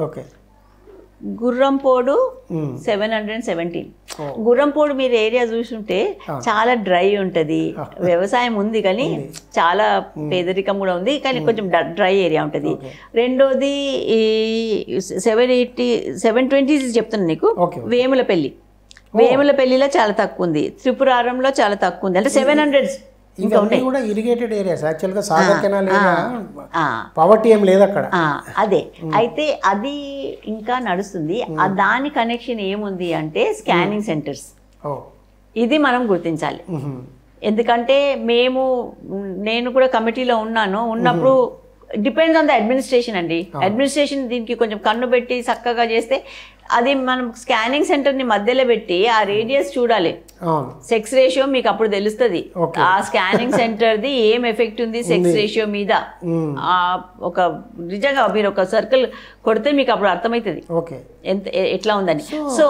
Gurrampode 717. Gurrampode మీరు ఏరియా చూసుంటే చాలా డ్రై ఉంటుంది, వ్యవసాయం ఉంది కానీ చాలా పేదరికం కూడా ఉంది, కానీ కొంచెం డ్రై ఏరియా ఉంటుంది. రెండోది ఈ 720 చెప్తున్నాను నీకు, వేములపల్లిలో చాలా తక్కువ ఉంది, త్రిపురారంలో చాలా తక్కువ ఉంది. అంటే 700 కూడా ఇరిగేటెడ్ ఏరియాస్ యాక్చువల్గా సాగర్ కెనాల్ ఏరియా, పవర్టీ ఏం లేదు అక్కడ. అదే అయితే అది ఇంకా నడుస్తుంది. దాని కనెక్షన్ ఏముంది అంటే స్కానింగ్ సెంటర్స్. ఇది మనం గుర్తించాలి. ఎందుకంటే నేను కూడా కమిటీలో ఉన్నప్పుడు డిపెండ్స్ ఆన్ ద అడ్మినిస్ట్రేషన్ అండి. అడ్మినిస్ట్రేషన్ దీనికి కొంచెం కన్ను పెట్టి చక్కగా చేస్తే అది మనం స్కానింగ్ సెంటర్ని మధ్యలో పెట్టి ఆ రేడియస్ చూడాలి, సెక్స్ రేషియో మీకు అప్పుడు తెలుస్తుంది. ఆ స్కానింగ్ సెంటర్ది ఏం ఎఫెక్ట్ ఉంది సెక్స్ రేషియో మీద, ఒక నిజంగా మీరు ఒక సర్కిల్ కొడితే మీకు అప్పుడు అర్థమవుతుంది ఎట్లా ఉందని. సో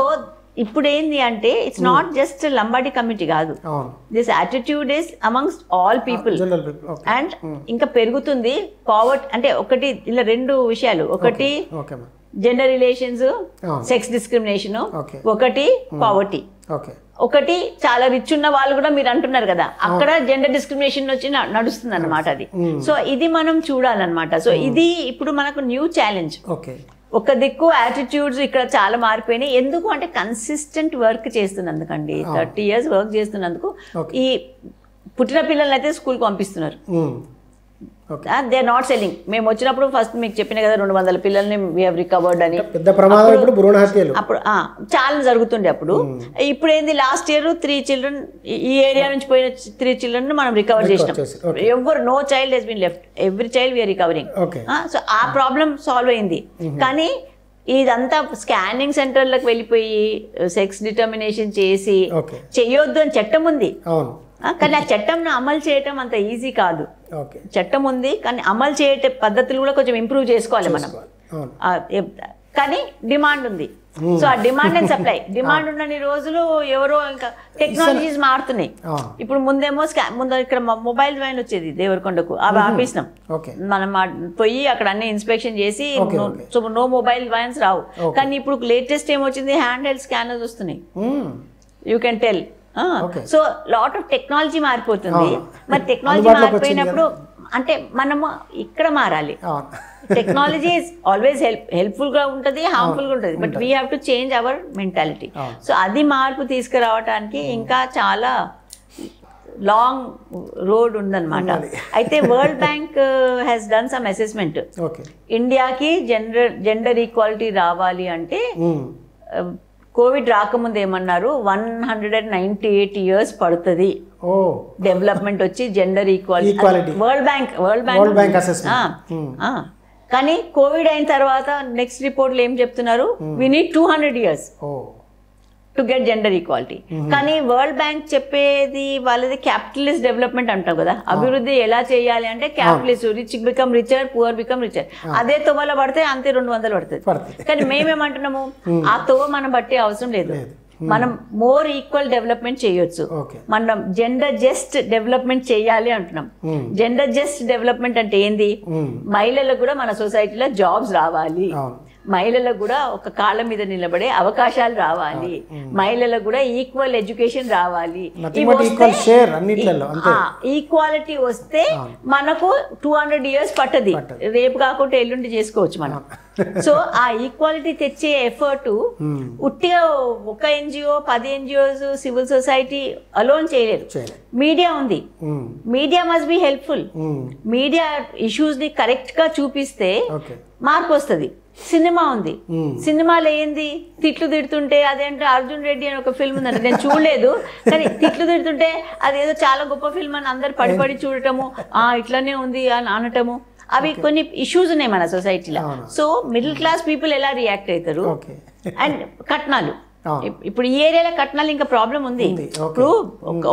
ఇప్పుడు ఏంది అంటే it's not just Lambadi community కాదు, this attitude is amongst all people. And ఇంకా పెరుగుతుంది పావర్టీ. అంటే ఒకటి ఇలా 2 విషయాలు, ఒకటి జెండర్ రిలేషన్స్, సెక్స్ డిస్క్రిమినేషన్, ఒకటి పావర్టీ. ఒకటి చాలా రిచ్ ఉన్న వాళ్ళు కూడా మీరు అంటున్నారు కదా, అక్కడ జెండర్ డిస్క్రిమినేషన్ వచ్చి నడుస్తుంది అన్నమాట అది. సో ఇది మనం చూడాలన్నమాట. సో ఇది ఇప్పుడు మనకు న్యూ ఛాలెంజ్. ఒక దిక్కు యాటిట్యూడ్స్ ఇక్కడ చాలా మారిపోయినాయి. ఎందుకు అంటే కన్సిస్టెంట్ వర్క్ చేస్తున్నందుకండి, 30 years వర్క్ చేస్తున్నందుకు ఈ పుట్టిన పిల్లల్ని అయితే స్కూల్కి పంపిస్తున్నారు. They are not selling. మేము వచ్చినప్పుడు ఫస్ట్ మీకు చెప్పిన కదా 200 పిల్లల్ని వీ హావ్ రికవర్డ్ అని. అప్పుడు చాలా జరుగుతుండే. అప్పుడు ఇప్పుడు ఏంది, లాస్ట్ ఇయర్ 3 children ఈ ఏరియా నుంచి పోయిన 3 children మనం రికవర్ చేసినాం. No child has been left, every child we're recovering. So ఆ ప్రాబ్లం సాల్వ్ అయింది. కానీ ఇదంతా స్కానింగ్ సెంటర్లకు వెళ్ళిపోయి సెక్స్ డిటర్మినేషన్ చేసి చెయ్యొద్దు అని చట్టం ఉంది, కానీ ఆ చట్టంను అమలు చేయటం అంత ఈజీ కాదు. చట్టం ఉంది కానీ అమలు చేయట పద్ధతులు కూడా కొంచెం ఇంప్రూవ్ చేసుకోవాలి మనం. కానీ డిమాండ్ ఉంది. సో ఆ డిమాండ్ అండ్ సప్లై, డిమాండ్ ఉన్నన్ని రోజులు ఎవరో ఇంకా టెక్నాలజీస్ మారుతున్నాయి. ఇప్పుడు ముందేమో ముందు ఇక్కడ మొబైల్ వ్యాన్ వచ్చేది దేవరకొండకు, అవి ఆపేసినాం. మనం పోయి అక్కడ అన్ని ఇన్స్పెక్షన్ చేసి సో నో మొబైల్ వ్యాన్స్ రావు. కానీ ఇప్పుడు లేటెస్ట్ ఏమొచ్చింది, హ్యాండ్ హెల్డ్ స్కానర్స్ వస్తున్నాయి. You can tell. So lot of technology మారిపోతుంది. మరి టెక్నాలజీ మారిపోయినప్పుడు అంటే మనము ఇక్కడ మారాలి. టెక్నాలజీ ఈజ్ ఆల్వేస్ హెల్ప్ఫుల్గా ఉంటుంది, హార్మ్ఫుల్గా ఉంటుంది, but we have to change our mentality. So అది మార్పు తీసుకురావడానికి ఇంకా చాలా లాంగ్ రోడ్ ఉందన్నమాట. అయితే world bank has done some assessment. ఇండియాకి జెండర్ ఈక్వాలిటీ రావాలి అంటే కోవిడ్ రాకముందు ఏమన్నారు, 198 years పడుతుంది డెవలప్మెంట్ వచ్చి జెండర్ ఈక్వాలిటీ. వరల్డ్ బ్యాంక్ కానీ కోవిడ్ అయిన తర్వాత నెక్స్ట్ రిపోర్ట్లు ఏం చెప్తున్నారు, we need 200 years to get gender equality. కానీ వరల్డ్ బ్యాంక్ చెప్పేది వాళ్ళది క్యాపిటలిస్ట్ డెవలప్మెంట్ అంటాం కదా, అభివృద్ధి ఎలా చేయాలి అంటే capitalist, rich become richer, poor become richer. అదే తోవలో పడితే అంతే 200 పడుతుంది. కానీ మేమేమంటున్నాము, ఆ తోవ మనం బట్టే అవసరం లేదు, మనం మోర్ ఈక్వల్ డెవలప్మెంట్ చేయొచ్చు, మనం జెండర్ జస్ట్ డెవలప్మెంట్ చేయాలి అంటున్నాం. జెండర్ జస్ట్ డెవలప్మెంట్ అంటే ఏంది, మహిళలకు కూడా మన సొసైటీలో జాబ్స్ రావాలి, మహిళలకు కూడా ఒక కాళ్ళ మీద నిలబడే అవకాశాలు రావాలి, మహిళలకు కూడా ఈక్వల్ ఎడ్యుకేషన్ రావాలి. ఈక్వాలిటీ వస్తే మనకు 200 years పట్టది, రేపు కాకుండా ఎల్లుండి చేసుకోవచ్చు మనం. సో ఆ ఈక్వాలిటీ తెచ్చే ఎఫర్ట్ ఉట్టిగా ఒక NGO 10 NGOs civil society alone చేయలేదు. మీడియా ఉంది, media must be helpful. Media issues ని కరెక్ట్ గా చూపిస్తే మార్పు వస్తుంది. సినిమా ఉంది, సినిమాలో ఏంది, తిట్లు తిడుతుంటే, అదేంటే అర్జున్ రెడ్డి అని ఒక ఫిల్మ్ ఉందంటే నేను చూడలేదు, కానీ తిట్లు తిడుతుంటే అదేదో చాలా గొప్ప ఫిల్మ్ అని అందరు పడిపడి చూడటము, ఇట్లానే ఉంది అని అనటము, అవి కొన్ని ఇష్యూస్ ఉన్నాయి మన సొసైటీలో. సో మిడిల్ క్లాస్ పీపుల్ ఎలా రియాక్ట్ అవుతారు. అండ్ కట్నాలు, ఇప్పుడు ఈ ఏరియాలో కట్నాలు ఇంకా ప్రాబ్లం ఉంది. ఇప్పుడు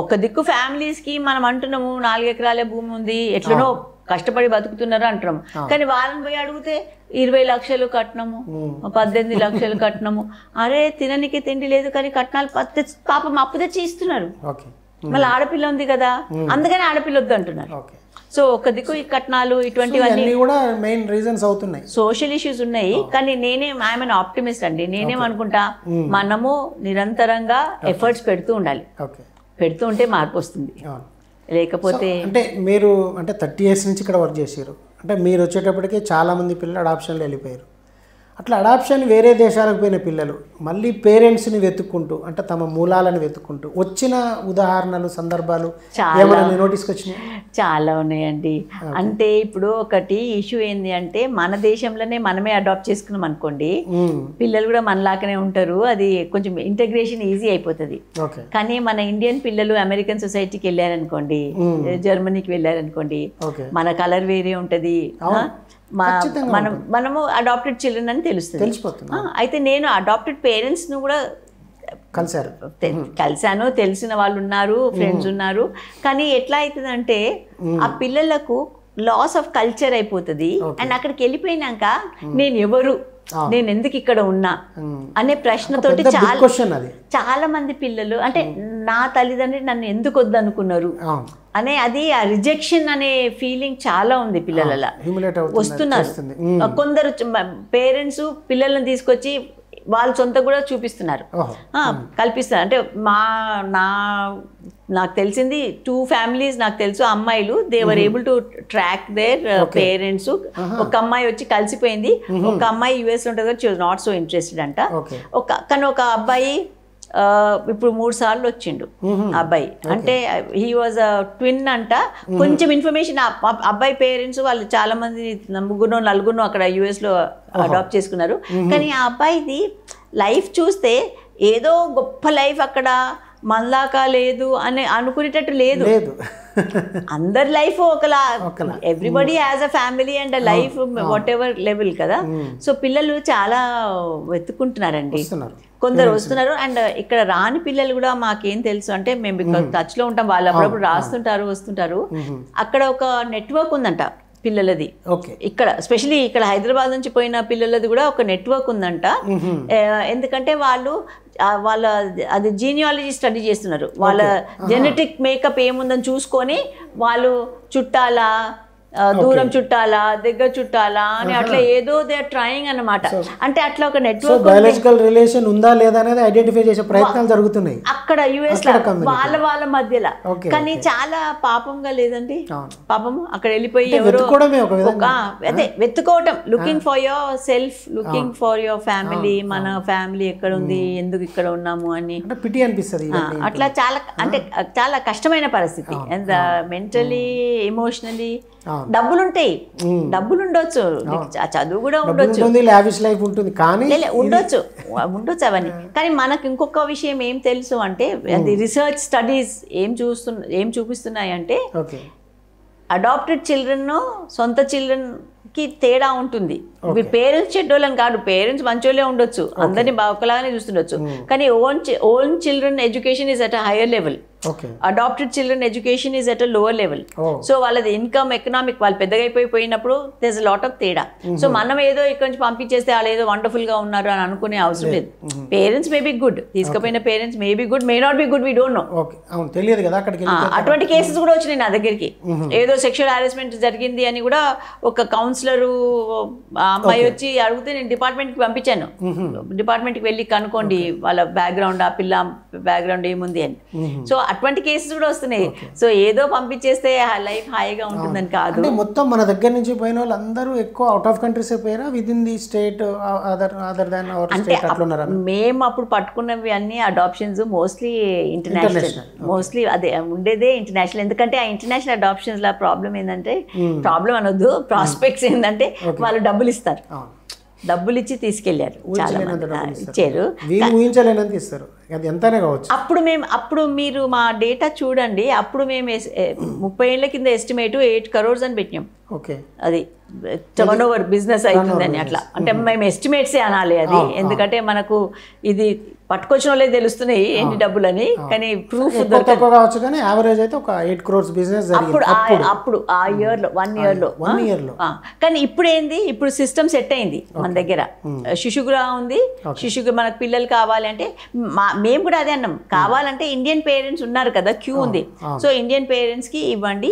ఒక దిక్కు ఫ్యామిలీస్ కి మనం అంటున్నాము 4 ఎకరాల భూమి ఉంది, ఎట్లనో కష్టపడి బతుకుతున్నారు అంటున్నాము, కానీ వాళ్ళని పోయి అడిగితే 20 లక్షలు కట్నము, 18 లక్షలు కట్నము. అరే తిననికి తిండి లేదు, కానీ కట్నాలు పాపం అప్పు తెచ్చి ఇస్తున్నారు. మళ్ళీ ఆడపిల్ల ఉంది కదా, అందుకని ఆడపిల్ల వద్దు అంటున్నారు. సో ఒక దిక్కు ఈ కట్నాలు ఇటువంటివన్నీ కూడా మెయిన్ రీజన్స్ అవుతున్నాయి, సోషల్ ఇష్యూస్ ఉన్నాయి. కానీ ఐఎమ్ అన్ ఆప్టిమిస్ట్ అండి. నేనేమనుకుంటా, మనము నిరంతరంగా ఎఫర్ట్స్ పెడుతూ ఉండాలి, పెడుతూ ఉంటే మార్పు వస్తుంది. లేకపోతే అంటే మీరు అంటే 30 years నుంచి ఇక్కడ వర్క్ చేసారు అంటే మీరు వచ్చేటప్పటికే చాలామంది పిల్లలు అడాప్షన్లో వెళ్ళిపోయారు. అట్లా అడాప్షన్ వేరే దేశాలకు పోయిన పిల్లలు మళ్ళీ పేరెంట్స్ని వెతుక్కుంటూ అంటే తమ మూలాలను వెతుక్కుంటూ వచ్చిన ఉదాహరణలు సందర్భాలు ఏమైనా నోటీస్కి వచ్చినాయి? చాలా ఉన్నాయండి. అంటే ఇప్పుడు ఒకటి ఇష్యూ ఏంది అంటే, మన దేశంలోనే మనమే అడాప్ట్ చేసుకున్నాం అనుకోండి, పిల్లలు కూడా మనలాగానే ఉంటారు, అది కొంచెం ఇంటగ్రేషన్ ఈజీ అయిపోతుంది. కానీ మన ఇండియన్ పిల్లలు అమెరికన్ సొసైటీకి వెళ్ళారనుకోండి, జర్మనీకి వెళ్ళారనుకోండి, మన కలర్ వేరే ఉంటుంది, మనము అడాప్టెడ్ చిల్డ్రన్ అని తెలుస్తుంది. అయితే నేను అడాప్టెడ్ పేరెంట్స్ ను కూడా కలిసాను, తెలిసిన వాళ్ళు ఉన్నారు, ఫ్రెండ్స్ ఉన్నారు. కానీ ఎట్లా అవుతుందంటే ఆ పిల్లలకు లాస్ ఆఫ్ కల్చర్ అయిపోతుంది. అండ్ అక్కడికి వెళ్ళిపోయినాక నేను ఎవరు, నేను ఎందుకు ఇక్కడ ఉన్నా అనే ప్రశ్నతోటి చాలా మంది పిల్లలు అంటే నా తల్లిదండ్రులు నన్ను ఎందుకు వద్దనుకున్నారు అనే అది ఆ రిజెక్షన్ అనే ఫీలింగ్ చాలా ఉంది పిల్లలలో వస్తున్నారు. కొందరు పేరెంట్స్ పిల్లలను తీసుకొచ్చి వాళ్ళు సొంత కూడా చూపిస్తున్నారు, కల్పిస్తారు. అంటే నాకు తెలిసింది 2 families నాకు తెలుసు, అమ్మాయిలు they were able to track their parents. ఒక అమ్మాయి వచ్చి కలిసిపోయింది, ఒక అమ్మాయి US లో ఉంటుంది కదా, she was not so interested అంట. కానీ ఒక అబ్బాయి ఇప్పుడు 3 సార్లు వచ్చిండు అబ్బాయి. అంటే హీ వాజ్ ట్విన్ అంట. కొంచెం ఇన్ఫర్మేషన్ అబ్బాయి పేరెంట్స్ వాళ్ళు చాలా మంది 3-4 అక్కడ US లో అడాప్ట్ చేసుకున్నారు. కానీ ఆ అబ్బాయిది లైఫ్ చూస్తే ఏదో గొప్ప లైఫ్ అక్కడ మనలాగా లేదు అని అనుకునేటట్టు లేదు. అందరి లైఫ్ ఒకలా, everybody as a family and life what ever level కదా. సో పిల్లలు చాలా వెతుక్కుంటున్నారండి, కొందరు వస్తున్నారు. అండ్ ఇక్కడ రాని పిల్లలు కూడా మాకేం తెలుసు అంటే, మేము టచ్ లో ఉంటాం, వాళ్ళు అప్పుడప్పుడు రాస్తుంటారు, వస్తుంటారు. అక్కడ ఒక నెట్వర్క్ ఉందంట, పిల్లలది. ఓకే. ఇక్కడ స్పెషలీ ఇక్కడ హైదరాబాద్ నుంచి పోయిన పిల్లలది కూడా ఒక నెట్వర్క్ ఉందంట. ఎందుకంటే వాళ్ళ అది జీనియాలజీ స్టడీ చేస్తున్నారు. వాళ్ళ జెనెటిక్ మేకప్ ఏముందని చూసుకొని వాళ్ళు చుట్టాలా, దూరం చుట్టాలా, దగ్గర చుట్టాలా అని అట్లా ఏదో దే ఆర్ ట్రయింగ్ అన్నమాట. అంటే అట్లా ఒక నెట్వర్క్, బయాలజికల్ రిలేషన్ ఉందా లేదా అనేది ఐడెంటిఫై చేసే ప్రయత్నాలు జరుగుతున్నాయి అక్కడ యుఎస్ లో వాళ్ళ మధ్యలో. కానీ చాలా పాపంగా లేదండి, పాపం అక్కడ వెళ్ళిపోయి ఎవరో అదే వెతుకోవటం, looking for yourself, looking for your family, మన ఫ్యామిలీ ఎక్కడ ఉంది, ఎందుకు ఇక్కడ ఉన్నాము అని పిటి అనిపిస్తుంది. అట్లా చాలా అంటే చాలా కష్టమైన పరిస్థితి. Mentally, emotionally. డబ్బులుంటాయి, డబ్బులు ఉండొచ్చు, చదువు కూడా ఉండొచ్చు, లావిష్ లైఫ్ ఉంటుంది, కానీ ఉండొచ్చు అవన్నీ. కానీ మనకు ఇంకొక విషయం ఏం తెలుసు అంటే, అది రీసెర్చ్ స్టడీస్ ఏం చూపిస్తున్నాయి అంటే, అడాప్టెడ్ చిల్డ్రన్ సొంత చిల్డ్రన్ కి తేడా ఉంటుంది. పేరెంట్స్ చెడ్డోళ్ళని కాదు, పేరెంట్స్ మంచోళ్ళే ఉండొచ్చు, అందరినీ ఒకలాగానే చూస్తుండొచ్చు, కానీ own children education is at a higher level, adopted children education is at a lower level. So వాళ్ళది ఇన్కమ్, ఎకనామిక్, వాళ్ళు పెద్దగా అయిపోయినప్పుడు there is a lot of తేడా. సో మనం ఏదో ఇక్కడ నుంచి పంపించేస్తే వాళ్ళు ఏదో వండర్ఫుల్ గా ఉన్నారు అని అనుకునే అవసరం లేదు. పేరెంట్స్ మే బి గుడ్, తీసుకుపోయిన parents may be good, may not be good, we don't know. తెలియదు కదా అక్కడికి. అటువంటి కేసెస్ కూడా వచ్చినాయి నా దగ్గరికి. ఏదో సెక్షువల్ హారాస్మెంట్ జరిగింది అని కూడా ఒక కౌన్సిలర్ అమ్మాయి వచ్చి అడిగితే నేను డిపార్ట్మెంట్కి పంపించాను. డిపార్ట్మెంట్కి వెళ్ళి కనుక్కోండి వాళ్ళ బ్యాక్గ్రౌండ్, ఆ పిల్ల బ్యాక్గ్రౌండ్ ఏముంది అని. సో అటువంటి కేసెస్ కూడా వస్తున్నాయి. సో ఏదో పంపించేస్తే లైఫ్ హాయిగా ఉంటుందని కాదు. మొత్తం మన దగ్గర నుంచి పోయిన వాళ్ళు అందరూ ఎక్కువ అవుట్ ఆఫ్ కంట్రీస్ అయిపోయారా, with in the state other than our state అట్లా ఉన్నారా? మేము అప్పుడు పట్టుకున్నవి అన్ని అడాప్షన్స్ మోస్ట్లీ ఇంటర్నేషనల్, మోస్ట్లీ అదే ఉండేదే ఇంటర్నేషనల్. ఎందుకంటే ఆ ఇంటర్నేషనల్ అడాప్షన్స్ లా ప్రాబ్లం ఏంటంటే, ప్రాబ్లం అనొద్దు, ప్రాస్పెక్ట్స్ ఏంటంటే వాళ్ళు డబ్బులు ఇస్తారు, డబ్బులు ఇచ్చి తీసుకెళ్లారు, చాలా ఇచ్చారు, అప్పుడు మీరు మా డేటా చూడండి. అప్పుడు మేము 30 ఏళ్ల కింద ఎస్టిమేట్ 8 crores అని పెట్టాం. అది టర్న్ ఓవర్ బిజినెస్ అవుతుందని అట్లా. అంటే మేము ఎస్టిమేట్సే అనాలి అది, ఎందుకంటే మనకు ఇది పట్టుకొచ్చిన వాళ్ళే తెలుస్తున్నాయి ఎన్ని డబ్బులని, కానీ ప్రూఫ్ కావచ్చు. కానీ యావరేజ్ అయితే ఒక 8 crores బిజినెస్ అప్పుడు ఆ ఇయర్లో 1 yearలో. కానీ ఇప్పుడు ఏంది, ఇప్పుడు సిస్టమ్ సెట్ అయింది మన దగ్గర. శిశుగృహ ఉంది, శిశుగృహ మనకు పిల్లలు కావాలి అంటే మేము కూడా అదే అన్నాం, కావాలంటే ఇండియన్ పేరెంట్స్ ఉన్నారు కదా, క్యూ ఉంది, సో ఇండియన్ పేరెంట్స్ కి ఇవ్వండి.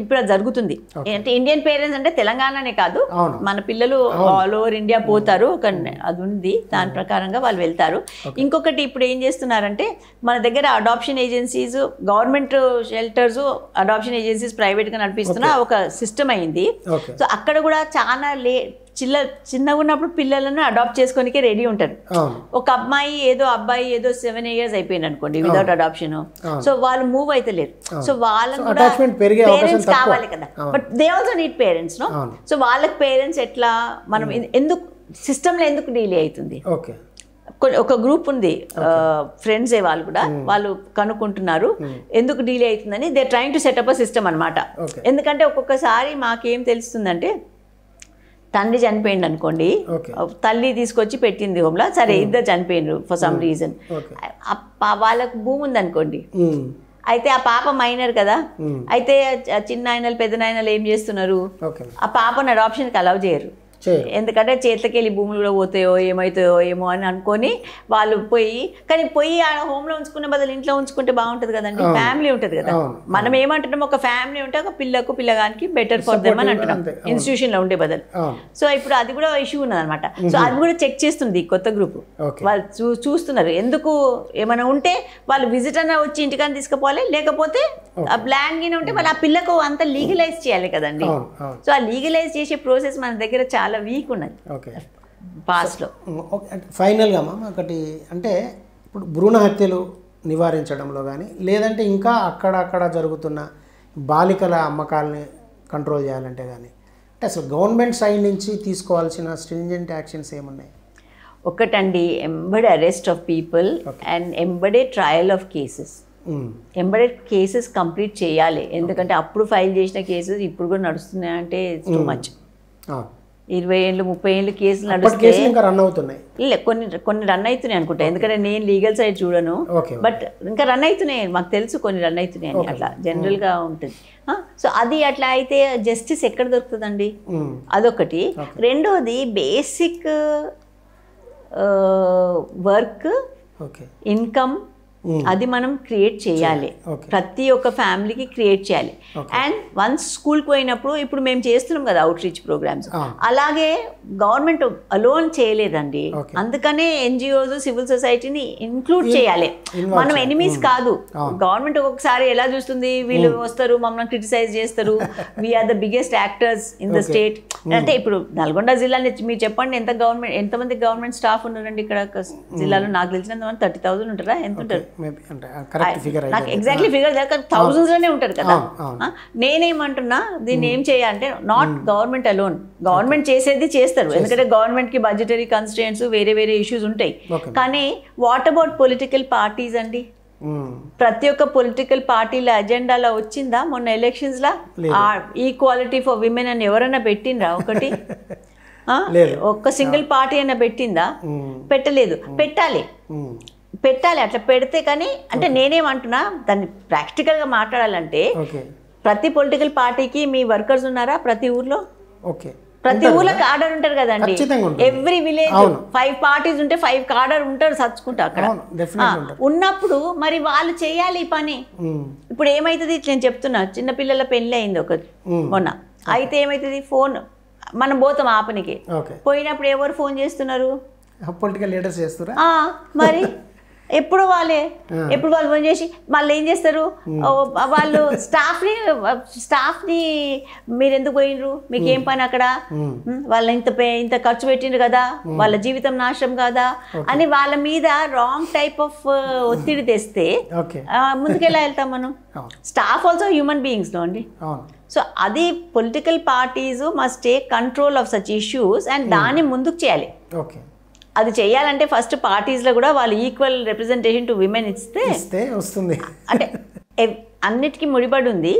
ఇప్పుడు అది జరుగుతుంది. అంటే ఇండియన్ పేరెంట్స్ అంటే తెలంగాణనే కాదు, మన పిల్లలు ఆల్ ఓవర్ ఇండియా పోతారు, ఒక అది ఉంది, దాని ప్రకారంగా వాళ్ళు వెళ్తారు. ఇంకొకటి ఇప్పుడు ఏం చేస్తున్నారంటే, మన దగ్గర adoption agencies, government shelters, adoption agencies ప్రైవేట్గా నడిపిస్తున్న ఒక సిస్టమ్ అయింది. సో అక్కడ కూడా చాలా చిన్నగా ఉన్నప్పుడు పిల్లలను అడాప్ట్ చేసుకోనికే రెడీ ఉంటారు. ఒక అబ్బాయి ఏదో 7 years అయిపోయింది అనుకోండి వితౌట్ అడాప్షన్, సో వాళ్ళు మూవ్ అయితే లేరు. సో వాళ్ళకి కూడా పేరెంట్స్ కావాలి కదా, but they also need parents no. So వాళ్ళకి పేరెంట్స్ ఎట్లా, మనం ఎందుకు సిస్టంలో ఎందుకు డీలే అవుతుంది? ఒక గ్రూప్ ఉంది, ఫ్రెండ్స్ వాళ్ళు కూడా, వాళ్ళు కనుక్కుంటున్నారు ఎందుకు డిలే అవుతుందని. They trying to set up a system అనమాట. ఎందుకంటే ఒక్కొక్కసారి మాకేం తెలుస్తుందంటే, తండ్రి చనిపోయింది అనుకోండి, తల్లి తీసుకొచ్చి పెట్టింది హోమ్లో, సరే ఇద్దరు చనిపోయినారు ఫర్ సమ్ రీజన్, వాళ్ళకు భూమి ఉంది అనుకోండి, అయితే ఆ పాప మైనర్ కదా, అయితే చిన్న ఆయనలు పెద్ద నాయనలు ఏం చేస్తున్నారు, ఆ పాపను అడాప్షన్కి అలౌ చేయరు. ఎందుకంటే చేతికి వెళ్ళి భూములు కూడా పోతాయో ఏమవుతాయో ఏమో అని అనుకొని వాళ్ళు పోయి ఆ హోమ్లో ఉంచుకునే బదులు ఇంట్లో ఉంచుకుంటే బాగుంటుంది కదండి, ఫ్యామిలీ ఉంటుంది కదా. మనం ఏమంటున్నాం, ఒక ఫ్యామిలీ ఉంటే ఒక పిల్లగానికి బెటర్ ఫర్ దెమ్ అని అంటున్నాం ఇన్స్టిట్యూషన్లో ఉండే బదులు. సో ఇప్పుడు అది కూడా ఇష్యూ ఉన్నది అనమాట. సో అది కూడా చెక్ చేస్తుంది కొత్త గ్రూప్, వాళ్ళు చూస్తున్నారు ఎందుకు ఏమైనా ఉంటే వాళ్ళు విజిట్ అన్న వచ్చి ఇంటికని తీసుకుపోవాలి, లేకపోతే ఆ ప్లాన్ గిన ఉంటే వాళ్ళు ఆ పిల్లకు అంతా లీగలైజ్ చేయాలి కదండి. సో ఆ లీగలైజ్ చేసే ప్రాసెస్ మన దగ్గర చాలా వీక్ ఉన్నది పాస్ట్లో. ఫైనల్గా ఒకటి అంటే, ఇప్పుడు భ్రూణ హత్యలు నివారించడంలో కానీ, లేదంటే ఇంకా అక్కడక్కడ జరుగుతున్న బాలికల అమ్మకాలని కంట్రోల్ చేయాలంటే కానీ, అంటే అసలు గవర్నమెంట్ సైడ్ నుంచి తీసుకోవాల్సిన స్ట్రింజెంట్ యాక్షన్స్ ఏమున్నాయి? ఒకటండి, ఎంబడే అరెస్ట్ ఆఫ్ పీపుల్ అండ్ ఎంబడే trial of cases. Embedded cases complete చేయాలి, ఎందుకంటే అప్పుడు ఫైల్ చేసిన కేసెస్ ఇప్పుడు కూడా నడుస్తున్నాయంటే ఇట్స్ టూ మచ్. 20 ఏళ్ళు 30 ఏళ్ళు కేసులు అప్పటి నడుస్తే కేసులు ఇంకా రన్ అవుతున్నాయి. కొన్ని రన్ అవుతున్నాయి అనుకుంటా, ఎందుకంటే నేను లీగల్ సైడ్ చూడను, ఓకే. బట్ ఇంకా రన్ అవుతున్నాయి, మాకు తెలుసు కొన్ని రన్ అవుతున్నాయి అని, అట్లా జనరల్గా ఉంటుంది. సో అది అట్లా అయితే జస్టిస్ ఎక్కడ దొరుకుతుందండి, అదొకటి. రెండోది బేసిక్ వర్క్, ఇన్కమ్, అది మనం క్రియేట్ చేయాలి, ప్రతి ఒక్క ఫ్యామిలీకి క్రియేట్ చేయాలి. అండ్ వన్స్ స్కూల్కి పోయినప్పుడు ఇప్పుడు మేము చేస్తున్నాం కదా అవుట్ రీచ్ ప్రోగ్రామ్స్, అలాగే గవర్నమెంట్ అలోన్ చేయలేదండి, అందుకనే ఎన్జిఓస్ సివిల్ సొసైటీని ఇంక్లూడ్ చేయాలి. మనం ఎనిమీస్ కాదు. గవర్నమెంట్ ఒక్కొక్కసారి ఎలా చూస్తుంది, వీళ్ళు వస్తారు మమ్మల్ని క్రిటిసైజ్ చేస్తారు, we are the biggest actors in the state. అంటే ఇప్పుడు నల్గొండ జిల్లాని మీరు చెప్పండి, ఎంతమంది గవర్నమెంట్ స్టాఫ్ ఉన్నారండి ఇక్కడ జిల్లాలో? నాకు తెలిసినంత 30,000 ఉంటారా, ఎంత ఉంటారు? నాకు ఎగ్జాక్ట్లీ ఫిగర్ థౌజండ్స్ లోనే ఉంటారు కదా. నేనేమంటున్నా, దీన్ని ఏం చేయాలంటే నాట్ గవర్నమెంట్ అలోన్, గవర్నమెంట్ చేసేది చేస్తారు, ఎందుకంటే గవర్నమెంట్ కి బడ్జెటరీ కన్స్ట్రెయింట్స్ వేరే వేరే ఇష్యూస్ ఉంటాయి. కానీ వాట్ అబౌట్ పొలిటికల్ పార్టీస్ అండి? ప్రతి ఒక్క పొలిటికల్ పార్టీల అజెండాలో వచ్చిందా మొన్న elections law equality for women అని ఎవరైనా పెట్టిండ్రా ఒకటి? ఒక్క సింగిల్ పార్టీ అయినా పెట్టిందా? పెట్టలేదు. పెట్టాలి, అట్లా పెడితే. కానీ అంటే నేనేమంటున్నా, దాన్ని ప్రాక్టికల్గా మాట్లాడాలంటే ప్రతి పొలిటికల్ పార్టీకి మీ వర్కర్స్ ఉన్నారా ప్రతి ఊర్లో? ప్రతి ఊర్లో కాడర్ ఉంటారు కదండి. ఎవ్రీ విలేజ్ 5 పార్టీస్ ఉంటే 5 కాడర్ ఉంటారు సచ్చుకుంటా అక్కడ. ఉన్నప్పుడు మరి వాళ్ళు చేయాలి ఈ పని. ఇప్పుడు ఏమైతుంది, నేను చెప్తున్నా, చిన్నపిల్లల పెళ్లి అయింది ఒకటి మొన్న, అయితే ఏమైతుంది, ఫోన్ మనం పోతాం ఆపనికి, పోయినప్పుడు ఎవరు ఫోన్ చేస్తున్నారు? పొలిటికల్ లీడర్స్ చేస్తారా? మరి ఎప్పుడు వాళ్ళు ఫోన్ చేసి మళ్ళీ ఏం చేస్తారు, వాళ్ళు స్టాఫ్ని మీరు ఎందుకు పోయినరు, మీకు ఏం పని అక్కడ, వాళ్ళు ఇంత ఖర్చు పెట్టిండ్రు కదా, వాళ్ళ జీవితం నాశనం కదా అని వాళ్ళ మీద రాంగ్ టైప్ ఆఫ్ ఒత్తిడి తెస్తే ముందుకెలా వెళ్తాం మనం? స్టాఫ్ ఆల్సో హ్యూమన్ బీయింగ్స్ లో అండి. సో అది political parties must take control of such issues and దాన్ని ముందుకు చేయాలి. అది చేయాలంటే ఫస్ట్ పార్టీస్లో కూడా వాళ్ళు ఈక్వల్ రిప్రజెంటేషన్ టు విమెన్ ఇస్తే వస్తుంది. అంటే అన్నిటికీ ముడిపడి ఉంది,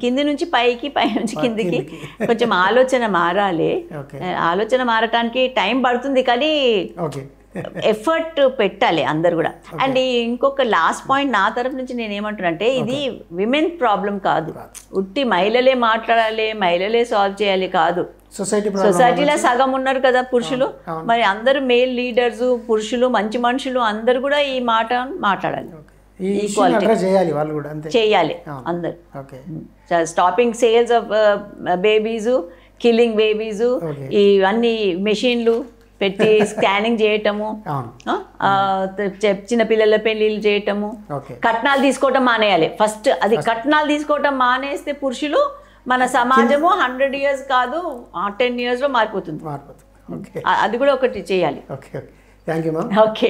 కింది నుంచి పైకి, పై నుంచి కిందికి కొంచెం ఆలోచన మారాలి. ఆలోచన మారటానికి టైం పడుతుంది, కానీ ఎఫర్ట్ పెట్టాలి అందరు కూడా. అండ్ ఇంకొక లాస్ట్ పాయింట్ నా తరఫు నుంచి నేను ఏమంటున్నానంటే, ఇది విమెన్ ప్రాబ్లం కాదు, ఉట్టి మహిళలే మాట్లాడాలి, మహిళలే సాల్వ్ చేయాలి కాదు. సొసైటీలో సగం ఉన్నారు కదా పురుషులు, మరి అందరూ మేల్ లీడర్స్, పురుషులు, మంచి మనుషులు అందరు కూడా ఈ మాట మాట్లాడాలి, చేయాలి అందరు. Stopping sales of babies, killing babies, ఇవన్నీ మెషిన్లు పెట్టి స్కానింగ్ చేయటము, చిన్న పిల్లల పెళ్లిళ్ళు చేయటము, కట్నాలు తీసుకోవటం మానేయాలి ఫస్ట్. అది కట్నాలు తీసుకోవటం మానేస్తే పురుషులు, మన సమాజము 100 years కాదు 10 years మారిపోతుంది. అది కూడా ఒకటి చేయాలి. ఓకే,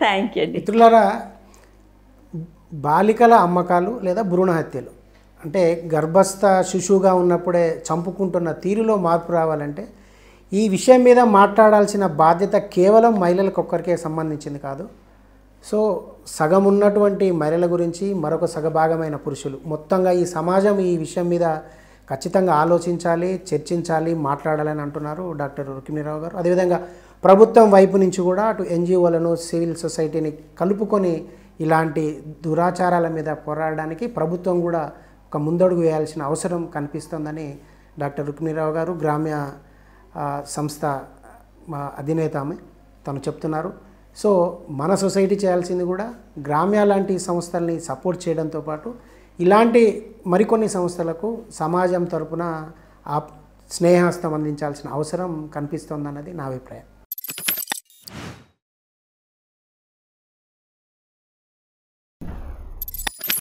థ్యాంక్ యూ అండి. మిత్రులారా, బాలికల అమ్మకాలు లేదా భ్రూణ హత్యలు అంటే గర్భస్థ శిశువుగా ఉన్నప్పుడే చంపుకుంటున్న తీరులో మార్పు రావాలంటే ఈ విషయం మీద మాట్లాడాల్సిన బాధ్యత కేవలం మహిళలకు ఒక్కరికే సంబంధించింది కాదు. సో సగం ఉన్నటువంటి మహిళల గురించి మరొక సగభాగమైన పురుషులు, మొత్తంగా ఈ సమాజం ఈ విషయం మీద ఖచ్చితంగా ఆలోచించాలి, చర్చించాలి, మాట్లాడాలని అంటున్నారు డాక్టర్ రుక్మిణీరావు గారు. అదేవిధంగా ప్రభుత్వం వైపు నుంచి కూడా అటు ఎన్జిఓలను, సివిల్ సొసైటీని కలుపుకొని ఇలాంటి దురాచారాల మీద పోరాడడానికి ప్రభుత్వం కూడా ఒక ముందడుగు వేయాల్సిన అవసరం కనిపిస్తుందని డాక్టర్ రుక్మిణీరావు గారు, గ్రామ్య సంస్థ మా అధినేత ఆమె, తను చెప్తున్నారు. సో మన సొసైటీ చేయాల్సింది కూడా గ్రామ్య లాంటి సంస్థల్ని సపోర్ట్ చేయడంతో పాటు ఇలాంటి మరికొన్ని సంస్థలకు సమాజం తరపున స్నేహస్తం అందించాల్సిన అవసరం కనిపిస్తోందన్నది నా అభిప్రాయం.